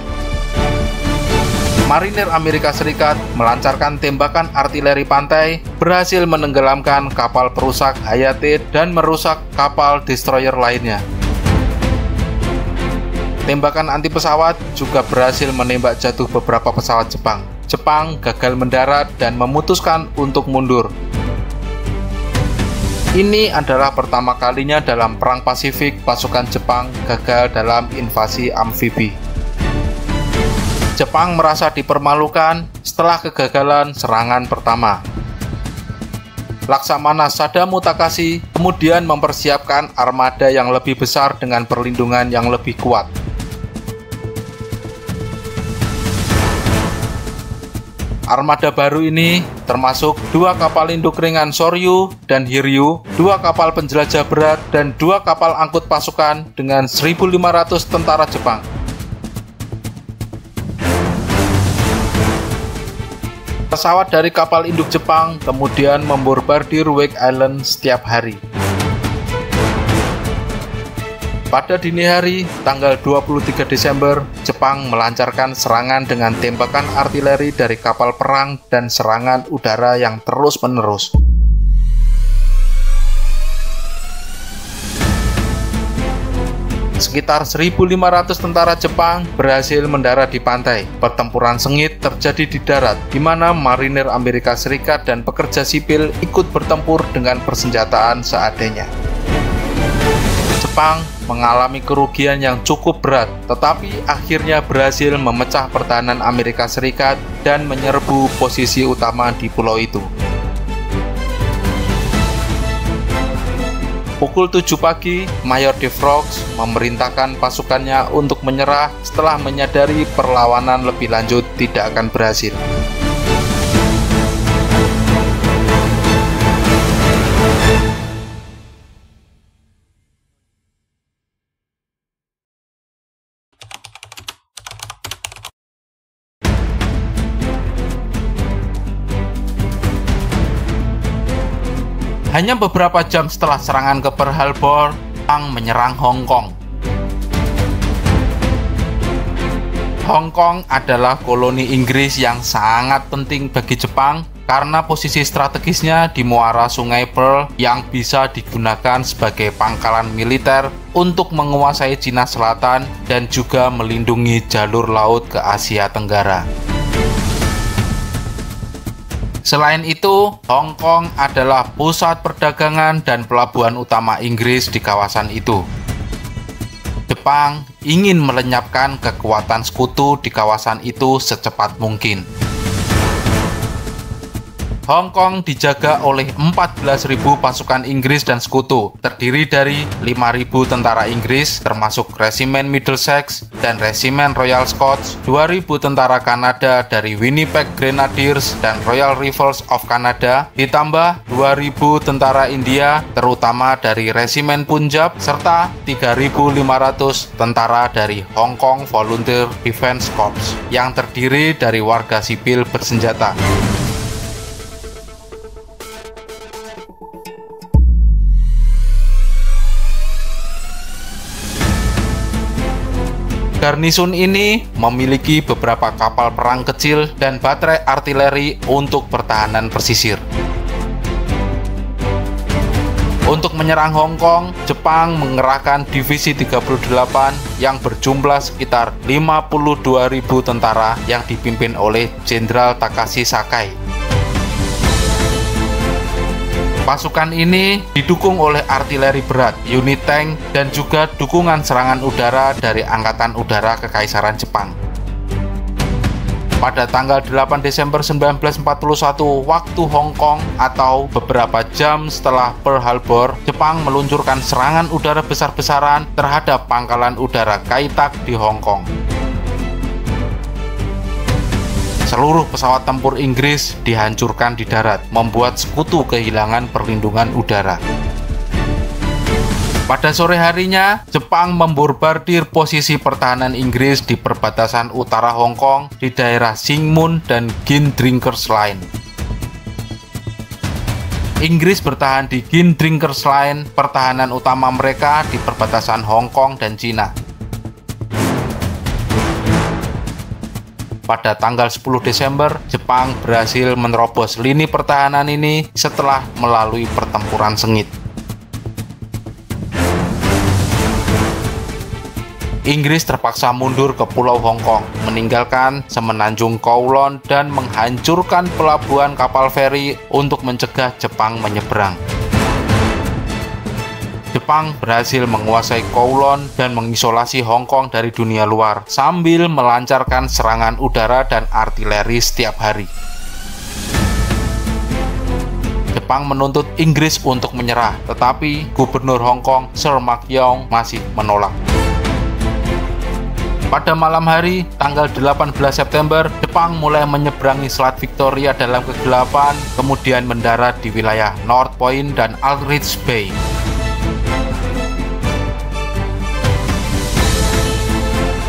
Marinir Amerika Serikat melancarkan tembakan artileri pantai, berhasil menenggelamkan kapal perusak Hayate dan merusak kapal destroyer lainnya. Tembakan anti pesawat juga berhasil menembak jatuh beberapa pesawat Jepang. Jepang gagal mendarat dan memutuskan untuk mundur. Ini adalah pertama kalinya dalam Perang Pasifik pasukan Jepang gagal dalam invasi amfibi. Jepang merasa dipermalukan setelah kegagalan serangan pertama. Laksamana Sadamu Takashi kemudian mempersiapkan armada yang lebih besar dengan perlindungan yang lebih kuat. Armada baru ini termasuk 2 kapal induk ringan Soryu dan Hiryu, 2 kapal penjelajah berat, dan 2 kapal angkut pasukan dengan 1.500 tentara Jepang. Pesawat dari kapal induk Jepang kemudian membombardir Wake Island setiap hari. Pada dini hari, tanggal 23 Desember, Jepang melancarkan serangan dengan tembakan artileri dari kapal perang dan serangan udara yang terus-menerus. Sekitar 1.500 tentara Jepang berhasil mendarat di pantai. Pertempuran sengit terjadi di darat, di mana marinir Amerika Serikat dan pekerja sipil ikut bertempur dengan persenjataan seadanya. Jepang mengalami kerugian yang cukup berat, tetapi akhirnya berhasil memecah pertahanan Amerika Serikat dan menyerbu posisi utama di pulau itu. Pukul 7 pagi, Mayor Devroux memerintahkan pasukannya untuk menyerah setelah menyadari perlawanan lebih lanjut tidak akan berhasil. Hanya beberapa jam setelah serangan ke Pearl Harbor, Jepang menyerang Hong Kong. Hong Kong adalah koloni Inggris yang sangat penting bagi Jepang karena posisi strategisnya di muara Sungai Pearl yang bisa digunakan sebagai pangkalan militer untuk menguasai Cina Selatan dan juga melindungi jalur laut ke Asia Tenggara. Selain itu, Hong Kong adalah pusat perdagangan dan pelabuhan utama Inggris di kawasan itu. Jepang ingin melenyapkan kekuatan sekutu di kawasan itu secepat mungkin. Hong Kong dijaga oleh 14.000 pasukan Inggris dan sekutu, terdiri dari 5.000 tentara Inggris, termasuk Resimen Middlesex dan Resimen Royal Scots, 2.000 tentara Kanada dari Winnipeg Grenadiers dan Royal Rifles of Canada, ditambah 2.000 tentara India, terutama dari Resimen Punjab, serta 3.500 tentara dari Hong Kong Volunteer Defense Corps, yang terdiri dari warga sipil bersenjata. Garnison ini memiliki beberapa kapal perang kecil dan baterai artileri untuk pertahanan pesisir. Untuk menyerang Hong Kong, Jepang mengerahkan Divisi 38 yang berjumlah sekitar 52.000 tentara yang dipimpin oleh Jenderal Takashi Sakai. Pasukan ini didukung oleh artileri berat, unit tank, dan juga dukungan serangan udara dari Angkatan Udara Kekaisaran Jepang. Pada tanggal 8 Desember 1941 waktu Hong Kong atau beberapa jam setelah Pearl Harbor, Jepang meluncurkan serangan udara besar-besaran terhadap pangkalan udara Kai Tak di Hong Kong. Seluruh pesawat tempur Inggris dihancurkan di darat, membuat sekutu kehilangan perlindungan udara. Pada sore harinya, Jepang membombardir posisi pertahanan Inggris di perbatasan utara Hong Kong di daerah Singmun dan Gin Drinkers Line. Inggris bertahan di Gin Drinkers Line, pertahanan utama mereka di perbatasan Hong Kong dan Cina. Pada tanggal 10 Desember, Jepang berhasil menerobos lini pertahanan ini setelah melalui pertempuran sengit. Inggris terpaksa mundur ke Pulau Hong Kong, meninggalkan semenanjung Kowloon dan menghancurkan pelabuhan kapal feri untuk mencegah Jepang menyeberang. Jepang berhasil menguasai Kowloon dan mengisolasi Hong Kong dari dunia luar sambil melancarkan serangan udara dan artileri setiap hari. Jepang menuntut Inggris untuk menyerah, tetapi Gubernur Hong Kong, Sir Mak Yong, masih menolak. Pada malam hari, tanggal 18 September, Jepang mulai menyeberangi Selat Victoria dalam kegelapan, kemudian mendarat di wilayah North Point dan Aldrich Bay.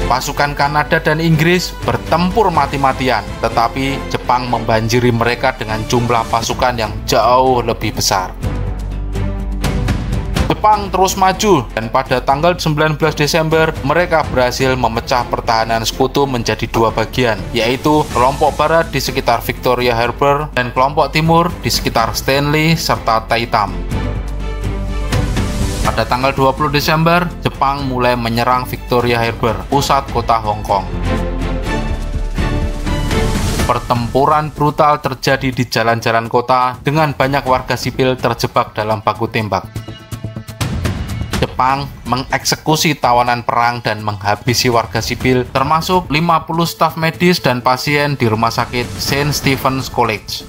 Pasukan Kanada dan Inggris bertempur mati-matian, tetapi Jepang membanjiri mereka dengan jumlah pasukan yang jauh lebih besar. Jepang terus maju dan pada tanggal 19 Desember mereka berhasil memecah pertahanan sekutu menjadi dua bagian, yaitu kelompok barat di sekitar Victoria Harbour dan kelompok timur di sekitar Stanley serta Taitam. Pada tanggal 20 Desember, Jepang mulai menyerang Victoria Harbour, pusat kota Hong Kong. Pertempuran brutal terjadi di jalan-jalan kota dengan banyak warga sipil terjebak dalam baku tembak. Jepang mengeksekusi tawanan perang dan menghabisi warga sipil, termasuk 50 staf medis dan pasien di rumah sakit St. Stephen's College.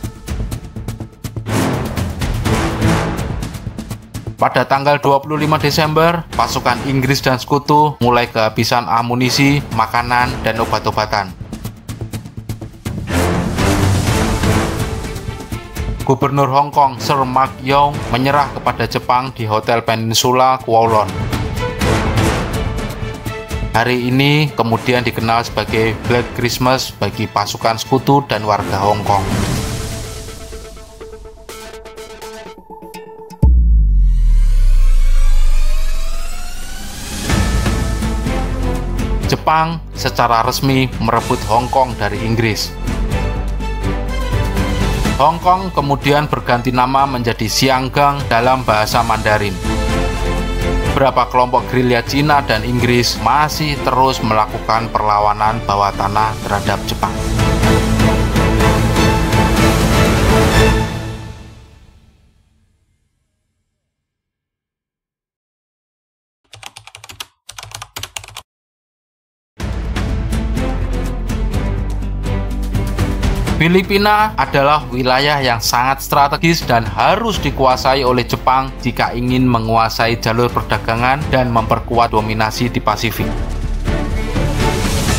Pada tanggal 25 Desember, pasukan Inggris dan sekutu mulai kehabisan amunisi, makanan, dan obat-obatan. Gubernur Hong Kong, Sir Mak Yong, menyerah kepada Jepang di Hotel Peninsula Kowloon. Hari ini kemudian dikenal sebagai Black Christmas bagi pasukan sekutu dan warga Hong Kong. Jepang secara resmi merebut Hong Kong dari Inggris. Hong Kong kemudian berganti nama menjadi Xianggang dalam bahasa Mandarin. Beberapa kelompok gerilya Cina dan Inggris masih terus melakukan perlawanan bawah tanah terhadap Jepang. Filipina adalah wilayah yang sangat strategis dan harus dikuasai oleh Jepang jika ingin menguasai jalur perdagangan dan memperkuat dominasi di Pasifik.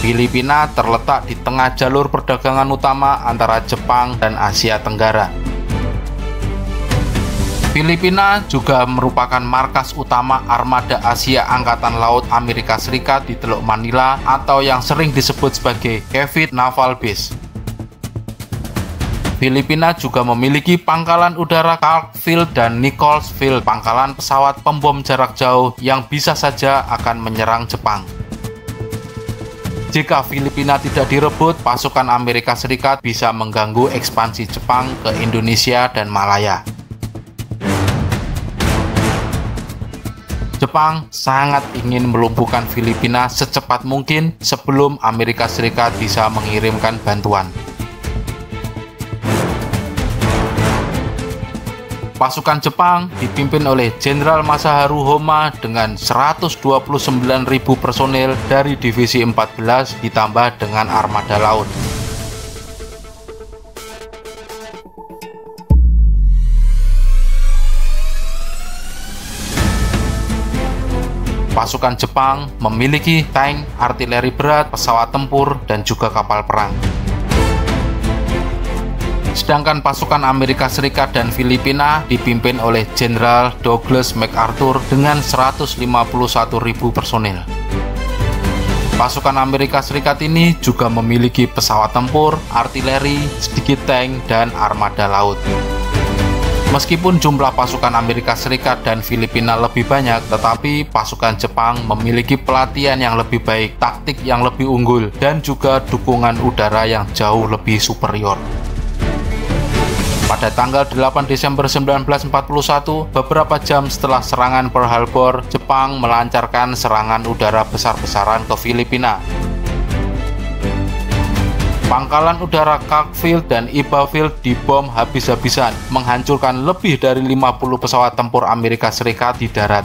Filipina terletak di tengah jalur perdagangan utama antara Jepang dan Asia Tenggara. Filipina juga merupakan markas utama armada Asia Angkatan Laut Amerika Serikat di Teluk Manila atau yang sering disebut sebagai Cavite Naval Base. Filipina juga memiliki pangkalan udara Clarksville dan Nicholsville, pangkalan pesawat pembom jarak jauh yang bisa saja akan menyerang Jepang. Jika Filipina tidak direbut, pasukan Amerika Serikat bisa mengganggu ekspansi Jepang ke Indonesia dan Malaya. Jepang sangat ingin melumpuhkan Filipina secepat mungkin sebelum Amerika Serikat bisa mengirimkan bantuan. Pasukan Jepang dipimpin oleh Jenderal Masaharu Homma dengan 129.000 personel dari Divisi 14 ditambah dengan armada laut. Pasukan Jepang memiliki tank, artileri berat, pesawat tempur, dan juga kapal perang. Sedangkan pasukan Amerika Serikat dan Filipina dipimpin oleh Jenderal Douglas MacArthur dengan 151.000 personil. Pasukan Amerika Serikat ini juga memiliki pesawat tempur, artileri, sedikit tank, dan armada laut. Meskipun jumlah pasukan Amerika Serikat dan Filipina lebih banyak, tetapi pasukan Jepang memiliki pelatihan yang lebih baik, taktik yang lebih unggul, dan juga dukungan udara yang jauh lebih superior. Pada tanggal 8 Desember 1941, beberapa jam setelah serangan Pearl Harbor, Jepang melancarkan serangan udara besar-besaran ke Filipina. Pangkalan udara Clark Field dan Iba Field dibom habis-habisan, menghancurkan lebih dari 50 pesawat tempur Amerika Serikat di darat.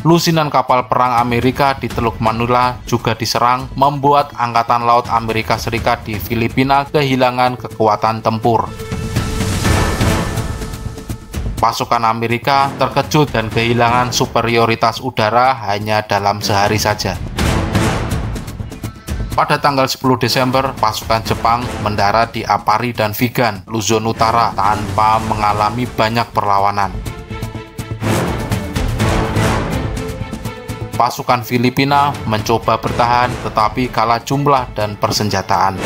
Lusinan kapal perang Amerika di Teluk Manila juga diserang, membuat Angkatan Laut Amerika Serikat di Filipina kehilangan kekuatan tempur. Pasukan Amerika terkejut dan kehilangan superioritas udara hanya dalam sehari saja. Pada tanggal 10 Desember, pasukan Jepang mendarat di Apari dan Vigan, Luzon Utara, tanpa mengalami banyak perlawanan. Pasukan Filipina mencoba bertahan, tetapi kalah jumlah dan persenjataan.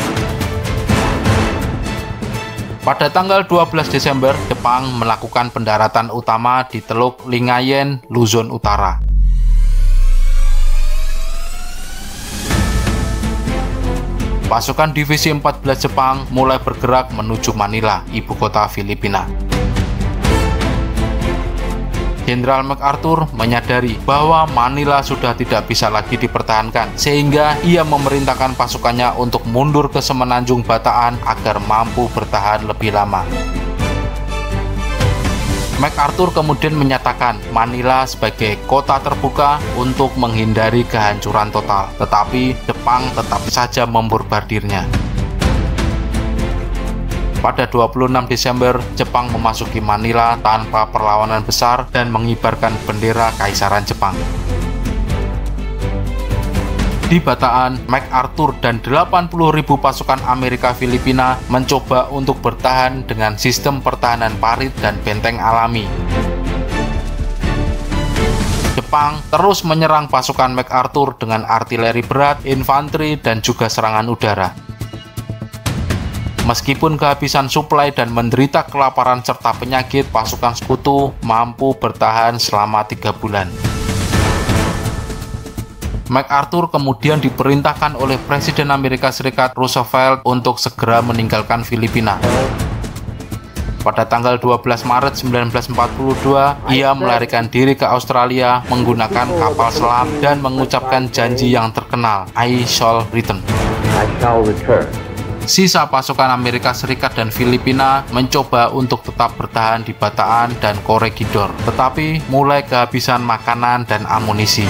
Pada tanggal 12 Desember, Jepang melakukan pendaratan utama di Teluk Lingayen, Luzon Utara. Pasukan Divisi 14 Jepang mulai bergerak menuju Manila, ibu kota Filipina. Jenderal MacArthur menyadari bahwa Manila sudah tidak bisa lagi dipertahankan, sehingga ia memerintahkan pasukannya untuk mundur ke Semenanjung Bataan agar mampu bertahan lebih lama. MacArthur kemudian menyatakan Manila sebagai kota terbuka untuk menghindari kehancuran total, tetapi Jepang tetap saja membombardirnya. Pada 26 Desember, Jepang memasuki Manila tanpa perlawanan besar dan mengibarkan bendera Kaisaran Jepang. Di Bataan, MacArthur dan 80.000 pasukan Amerika Filipina mencoba untuk bertahan dengan sistem pertahanan parit dan benteng alami. Jepang terus menyerang pasukan MacArthur dengan artileri berat, infanteri, dan juga serangan udara. Meskipun kehabisan suplai dan menderita kelaparan serta penyakit, pasukan sekutu mampu bertahan selama 3 bulan. MacArthur kemudian diperintahkan oleh Presiden Amerika Serikat Roosevelt untuk segera meninggalkan Filipina. Pada tanggal 12 Maret 1942, ia melarikan diri ke Australia menggunakan kapal selam dan mengucapkan janji yang terkenal, I shall return. Sisa pasukan Amerika Serikat dan Filipina mencoba untuk tetap bertahan di Bataan dan Corregidor, tetapi mulai kehabisan makanan dan amunisi.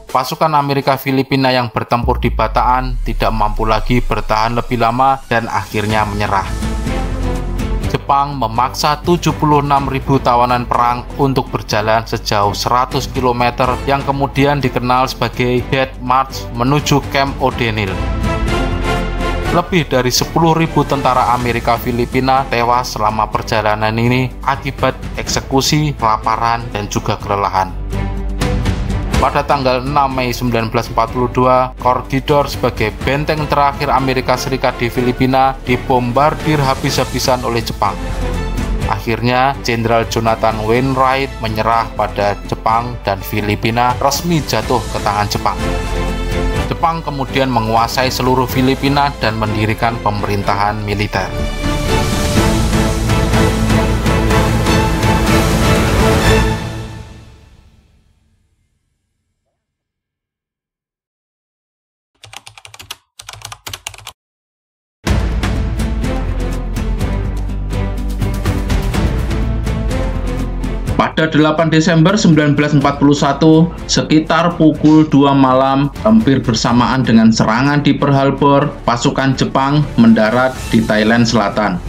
Pasukan Amerika Filipina yang bertempur di Bataan tidak mampu lagi bertahan lebih lama dan akhirnya menyerah. Jepang memaksa 76.000 tawanan perang untuk berjalan sejauh 100 km yang kemudian dikenal sebagai Death March menuju Camp O'Donnell. Lebih dari 10.000 tentara Amerika Filipina tewas selama perjalanan ini akibat eksekusi, kelaparan, dan juga kelelahan. Pada tanggal 6 Mei 1942, Corregidor sebagai benteng terakhir Amerika Serikat di Filipina dibombardir habis-habisan oleh Jepang. Akhirnya, Jenderal Jonathan Wainwright menyerah pada Jepang dan Filipina resmi jatuh ke tangan Jepang. Jepang kemudian menguasai seluruh Filipina dan mendirikan pemerintahan militer. Pada 8 Desember 1941, sekitar pukul 2 malam, hampir bersamaan dengan serangan di Pearl Harbor, pasukan Jepang mendarat di Thailand Selatan.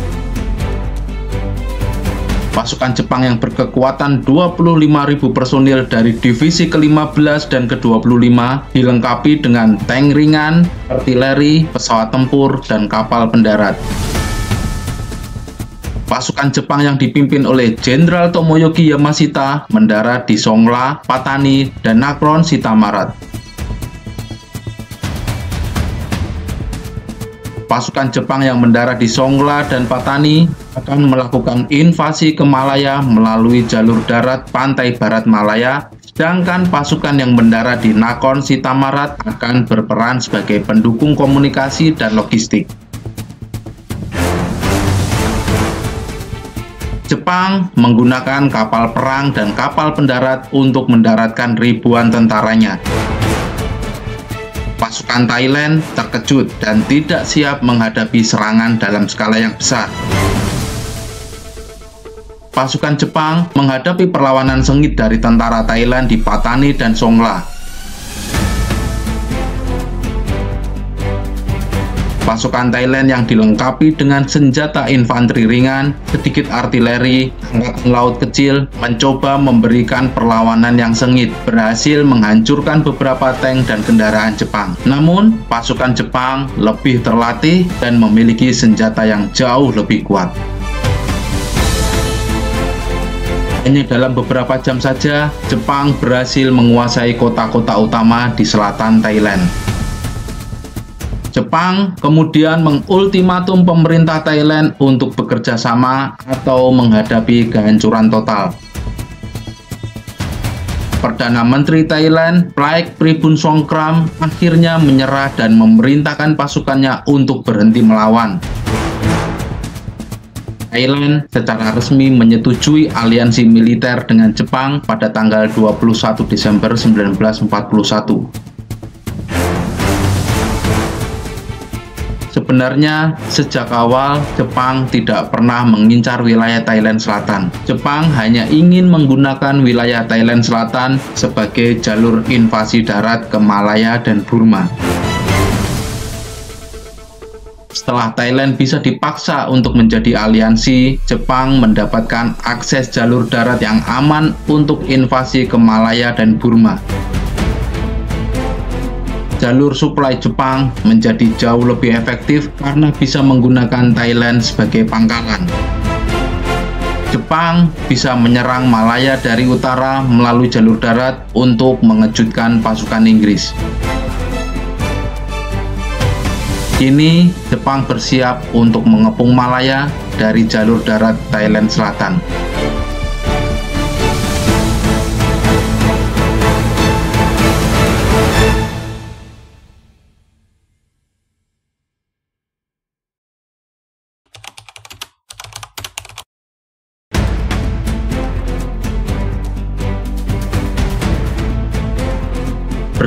Pasukan Jepang yang berkekuatan 25.000 personil dari divisi ke-15 dan ke-25 dilengkapi dengan tank ringan, artileri, pesawat tempur, dan kapal pendarat. Pasukan Jepang yang dipimpin oleh Jenderal Tomoyoki Yamashita mendarat di Songla, Patani, dan Nakhon Si Thammarat. Pasukan Jepang yang mendarat di Songla dan Patani akan melakukan invasi ke Malaya melalui jalur darat pantai barat Malaya, sedangkan pasukan yang mendarat di Nakhon Si Thammarat akan berperan sebagai pendukung komunikasi dan logistik. Jepang menggunakan kapal perang dan kapal pendarat untuk mendaratkan ribuan tentaranya. Pasukan Thailand terkejut dan tidak siap menghadapi serangan dalam skala yang besar. Pasukan Jepang menghadapi perlawanan sengit dari tentara Thailand di Patani dan Songla. Pasukan Thailand yang dilengkapi dengan senjata infanteri ringan, sedikit artileri, angkatan laut kecil, mencoba memberikan perlawanan yang sengit, berhasil menghancurkan beberapa tank dan kendaraan Jepang. Namun, pasukan Jepang lebih terlatih dan memiliki senjata yang jauh lebih kuat. Hanya dalam beberapa jam saja, Jepang berhasil menguasai kota-kota utama di selatan Thailand. Jepang kemudian mengultimatum pemerintah Thailand untuk bekerja sama atau menghadapi kehancuran total. Perdana Menteri Thailand, Praik Pribunsongkram, akhirnya menyerah dan memerintahkan pasukannya untuk berhenti melawan. Thailand secara resmi menyetujui aliansi militer dengan Jepang pada tanggal 21 Desember 1941. Sebenarnya, sejak awal, Jepang tidak pernah mengincar wilayah Thailand Selatan. Jepang hanya ingin menggunakan wilayah Thailand Selatan sebagai jalur invasi darat ke Malaya dan Burma. Setelah Thailand bisa dipaksa untuk menjadi aliansi, Jepang mendapatkan akses jalur darat yang aman untuk invasi ke Malaya dan Burma. Jalur suplai Jepang menjadi jauh lebih efektif karena bisa menggunakan Thailand sebagai pangkalan. Jepang bisa menyerang Malaya dari utara melalui jalur darat untuk mengejutkan pasukan Inggris. Kini, Jepang bersiap untuk mengepung Malaya dari jalur darat Thailand Selatan.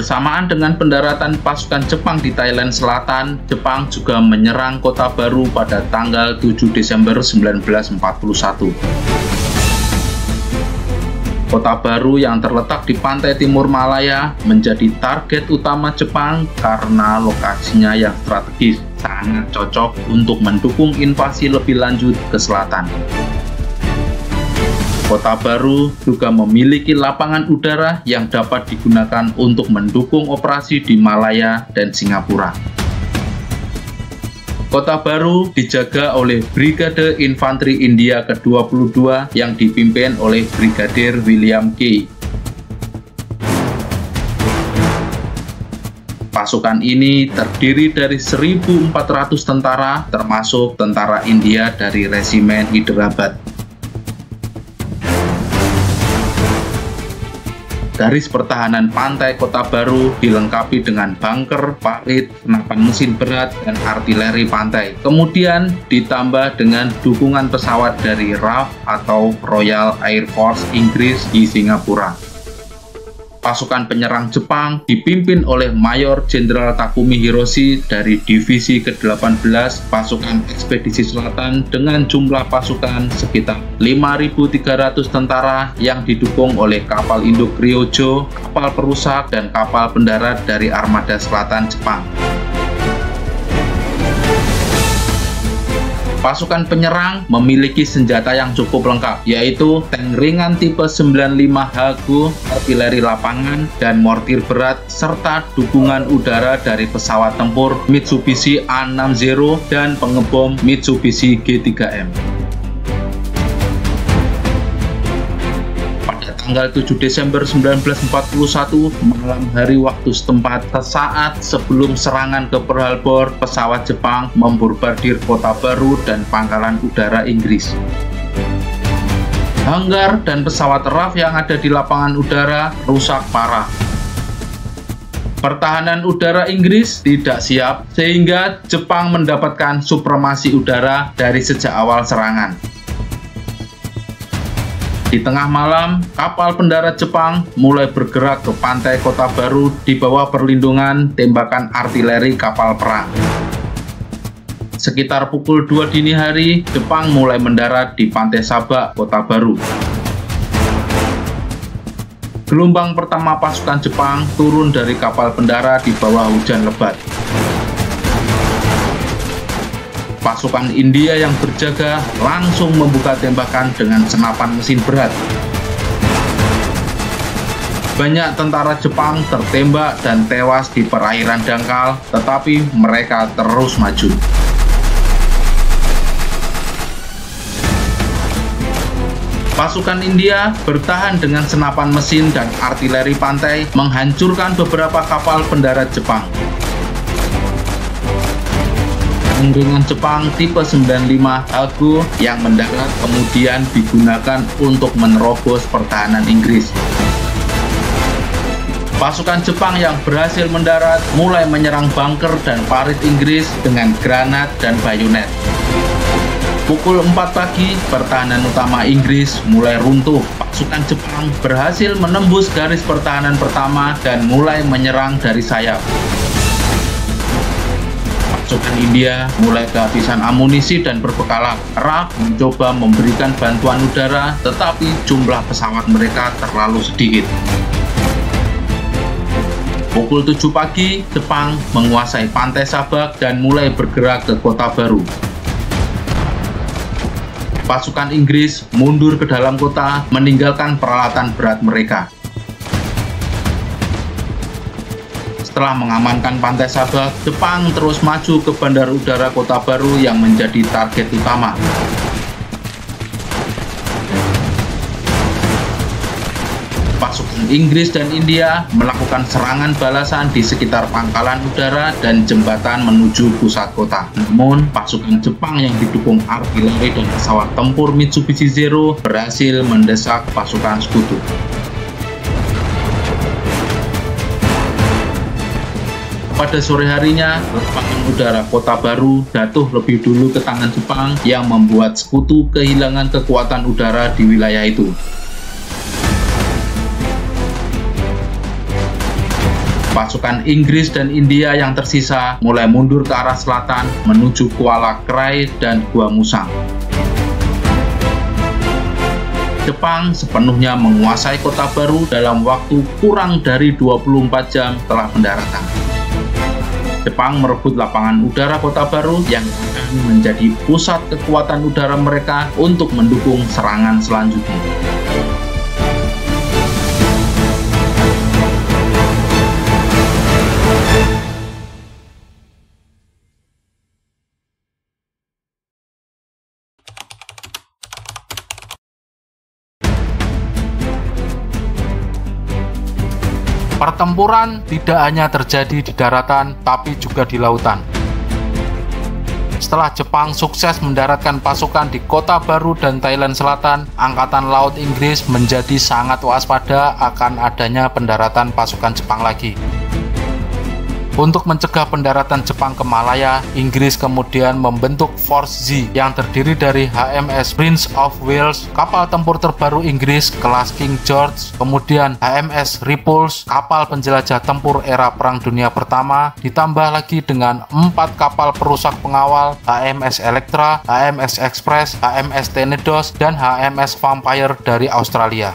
Bersamaan dengan pendaratan pasukan Jepang di Thailand Selatan, Jepang juga menyerang kota baru pada tanggal 7 Desember 1941. Kota baru yang terletak di pantai timur Malaya menjadi target utama Jepang karena lokasinya yang strategis, sangat cocok untuk mendukung invasi lebih lanjut ke selatan. Kota baru juga memiliki lapangan udara yang dapat digunakan untuk mendukung operasi di Malaya dan Singapura. Kota baru dijaga oleh Brigade Infanteri India ke-22 yang dipimpin oleh Brigadir William Key. Pasukan ini terdiri dari 1.400 tentara, termasuk tentara India dari resimen Hyderabad. Garis pertahanan pantai Kota Baru dilengkapi dengan bunker, parit, senapan mesin berat, dan artileri pantai. Kemudian ditambah dengan dukungan pesawat dari RAF atau Royal Air Force Inggris di Singapura. Pasukan penyerang Jepang dipimpin oleh Mayor Jenderal Takumi Hiroshi dari Divisi ke-18 Pasukan Ekspedisi Selatan dengan jumlah pasukan sekitar 5.300 tentara yang didukung oleh kapal induk Ryojo, kapal perusak, dan kapal pendarat dari Armada Selatan Jepang. Pasukan penyerang memiliki senjata yang cukup lengkap, yaitu tank ringan tipe 95 Hago, artileri lapangan, dan mortir berat, serta dukungan udara dari pesawat tempur Mitsubishi A60 dan pengebom Mitsubishi G3M. Tanggal 7 Desember 1941, malam hari waktu setempat, sesaat sebelum serangan ke Pearl Harbor, pesawat Jepang membombardir Kota Baru dan pangkalan udara Inggris. Hanggar dan pesawat RAF yang ada di lapangan udara rusak parah. Pertahanan udara Inggris tidak siap, sehingga Jepang mendapatkan supremasi udara dari sejak awal serangan. Di tengah malam, kapal pendarat Jepang mulai bergerak ke pantai Kota Baru di bawah perlindungan tembakan artileri kapal perang. Sekitar pukul 2 dini hari, Jepang mulai mendarat di pantai Sabak, Kota Baru. Gelombang pertama pasukan Jepang turun dari kapal pendarat di bawah hujan lebat. Pasukan India yang berjaga langsung membuka tembakan dengan senapan mesin berat. Banyak tentara Jepang tertembak dan tewas di perairan dangkal, tetapi mereka terus maju. Pasukan India bertahan dengan senapan mesin dan artileri pantai, menghancurkan beberapa kapal pendarat Jepang. Ringan Jepang tipe 95 Hago yang mendarat kemudian digunakan untuk menerobos pertahanan Inggris. Pasukan Jepang yang berhasil mendarat mulai menyerang bunker dan parit Inggris dengan granat dan bayonet. Pukul 4 pagi, pertahanan utama Inggris mulai runtuh. Pasukan Jepang berhasil menembus garis pertahanan pertama dan mulai menyerang dari sayap. Pasukan India mulai kehabisan amunisi dan berbekalan. RAF mencoba memberikan bantuan udara, tetapi jumlah pesawat mereka terlalu sedikit. Pukul 7 pagi, Jepang menguasai pantai Sabak dan mulai bergerak ke Kota Baru. Pasukan Inggris mundur ke dalam kota, meninggalkan peralatan berat mereka. Setelah mengamankan pantai Sabak, Jepang terus maju ke Bandar Udara Kota Baru yang menjadi target utama. Pasukan Inggris dan India melakukan serangan balasan di sekitar pangkalan udara dan jembatan menuju pusat kota. Namun, pasukan Jepang yang didukung artileri dan pesawat tempur Mitsubishi Zero berhasil mendesak pasukan sekutu. Pada sore harinya, lapangan udara Kota Baru jatuh lebih dulu ke tangan Jepang yang membuat sekutu kehilangan kekuatan udara di wilayah itu. Pasukan Inggris dan India yang tersisa mulai mundur ke arah selatan menuju Kuala Krai dan Gua Musang. Jepang sepenuhnya menguasai Kota Baru dalam waktu kurang dari 24 jam setelah pendaratan. Jepang merebut lapangan udara Kota Baru yang akan menjadi pusat kekuatan udara mereka untuk mendukung serangan selanjutnya. Pertempuran tidak hanya terjadi di daratan, tapi juga di lautan. Setelah Jepang sukses mendaratkan pasukan di Kota Baru dan Thailand Selatan, Angkatan Laut Inggris menjadi sangat waspada akan adanya pendaratan pasukan Jepang lagi. Untuk mencegah pendaratan Jepang ke Malaya, Inggris kemudian membentuk Force Z yang terdiri dari HMS Prince of Wales, kapal tempur terbaru Inggris kelas King George, kemudian HMS Repulse, kapal penjelajah tempur era Perang Dunia Pertama, ditambah lagi dengan 4 kapal perusak pengawal, HMS Electra, HMS Express, HMS Tenedos, dan HMS Vampire dari Australia.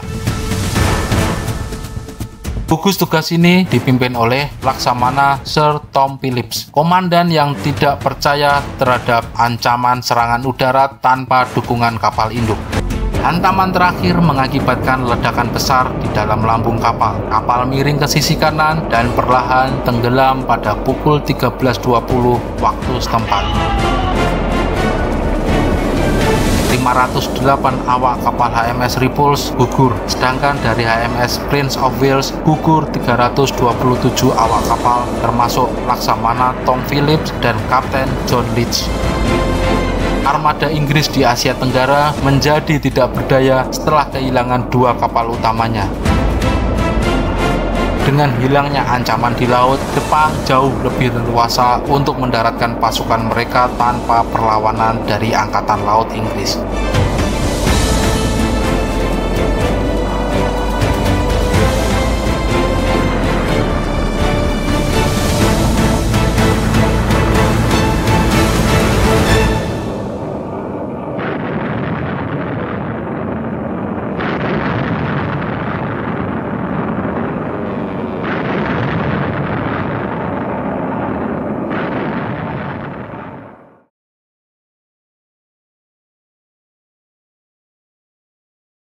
Gugus tugas ini dipimpin oleh Laksamana Sir Tom Phillips, komandan yang tidak percaya terhadap ancaman serangan udara tanpa dukungan kapal induk. Hantaman terakhir mengakibatkan ledakan besar di dalam lambung kapal. Kapal miring ke sisi kanan dan perlahan tenggelam pada pukul 13.20 waktu setempat. 508 awak kapal HMS Repulse gugur, sedangkan dari HMS Prince of Wales gugur 327 awak kapal, termasuk Laksamana Tom Phillips dan Kapten John Leach. Armada Inggris di Asia Tenggara menjadi tidak berdaya setelah kehilangan 2 kapal utamanya. Dengan hilangnya ancaman di laut, Jepang jauh lebih leluasa untuk mendaratkan pasukan mereka tanpa perlawanan dari Angkatan Laut Inggris.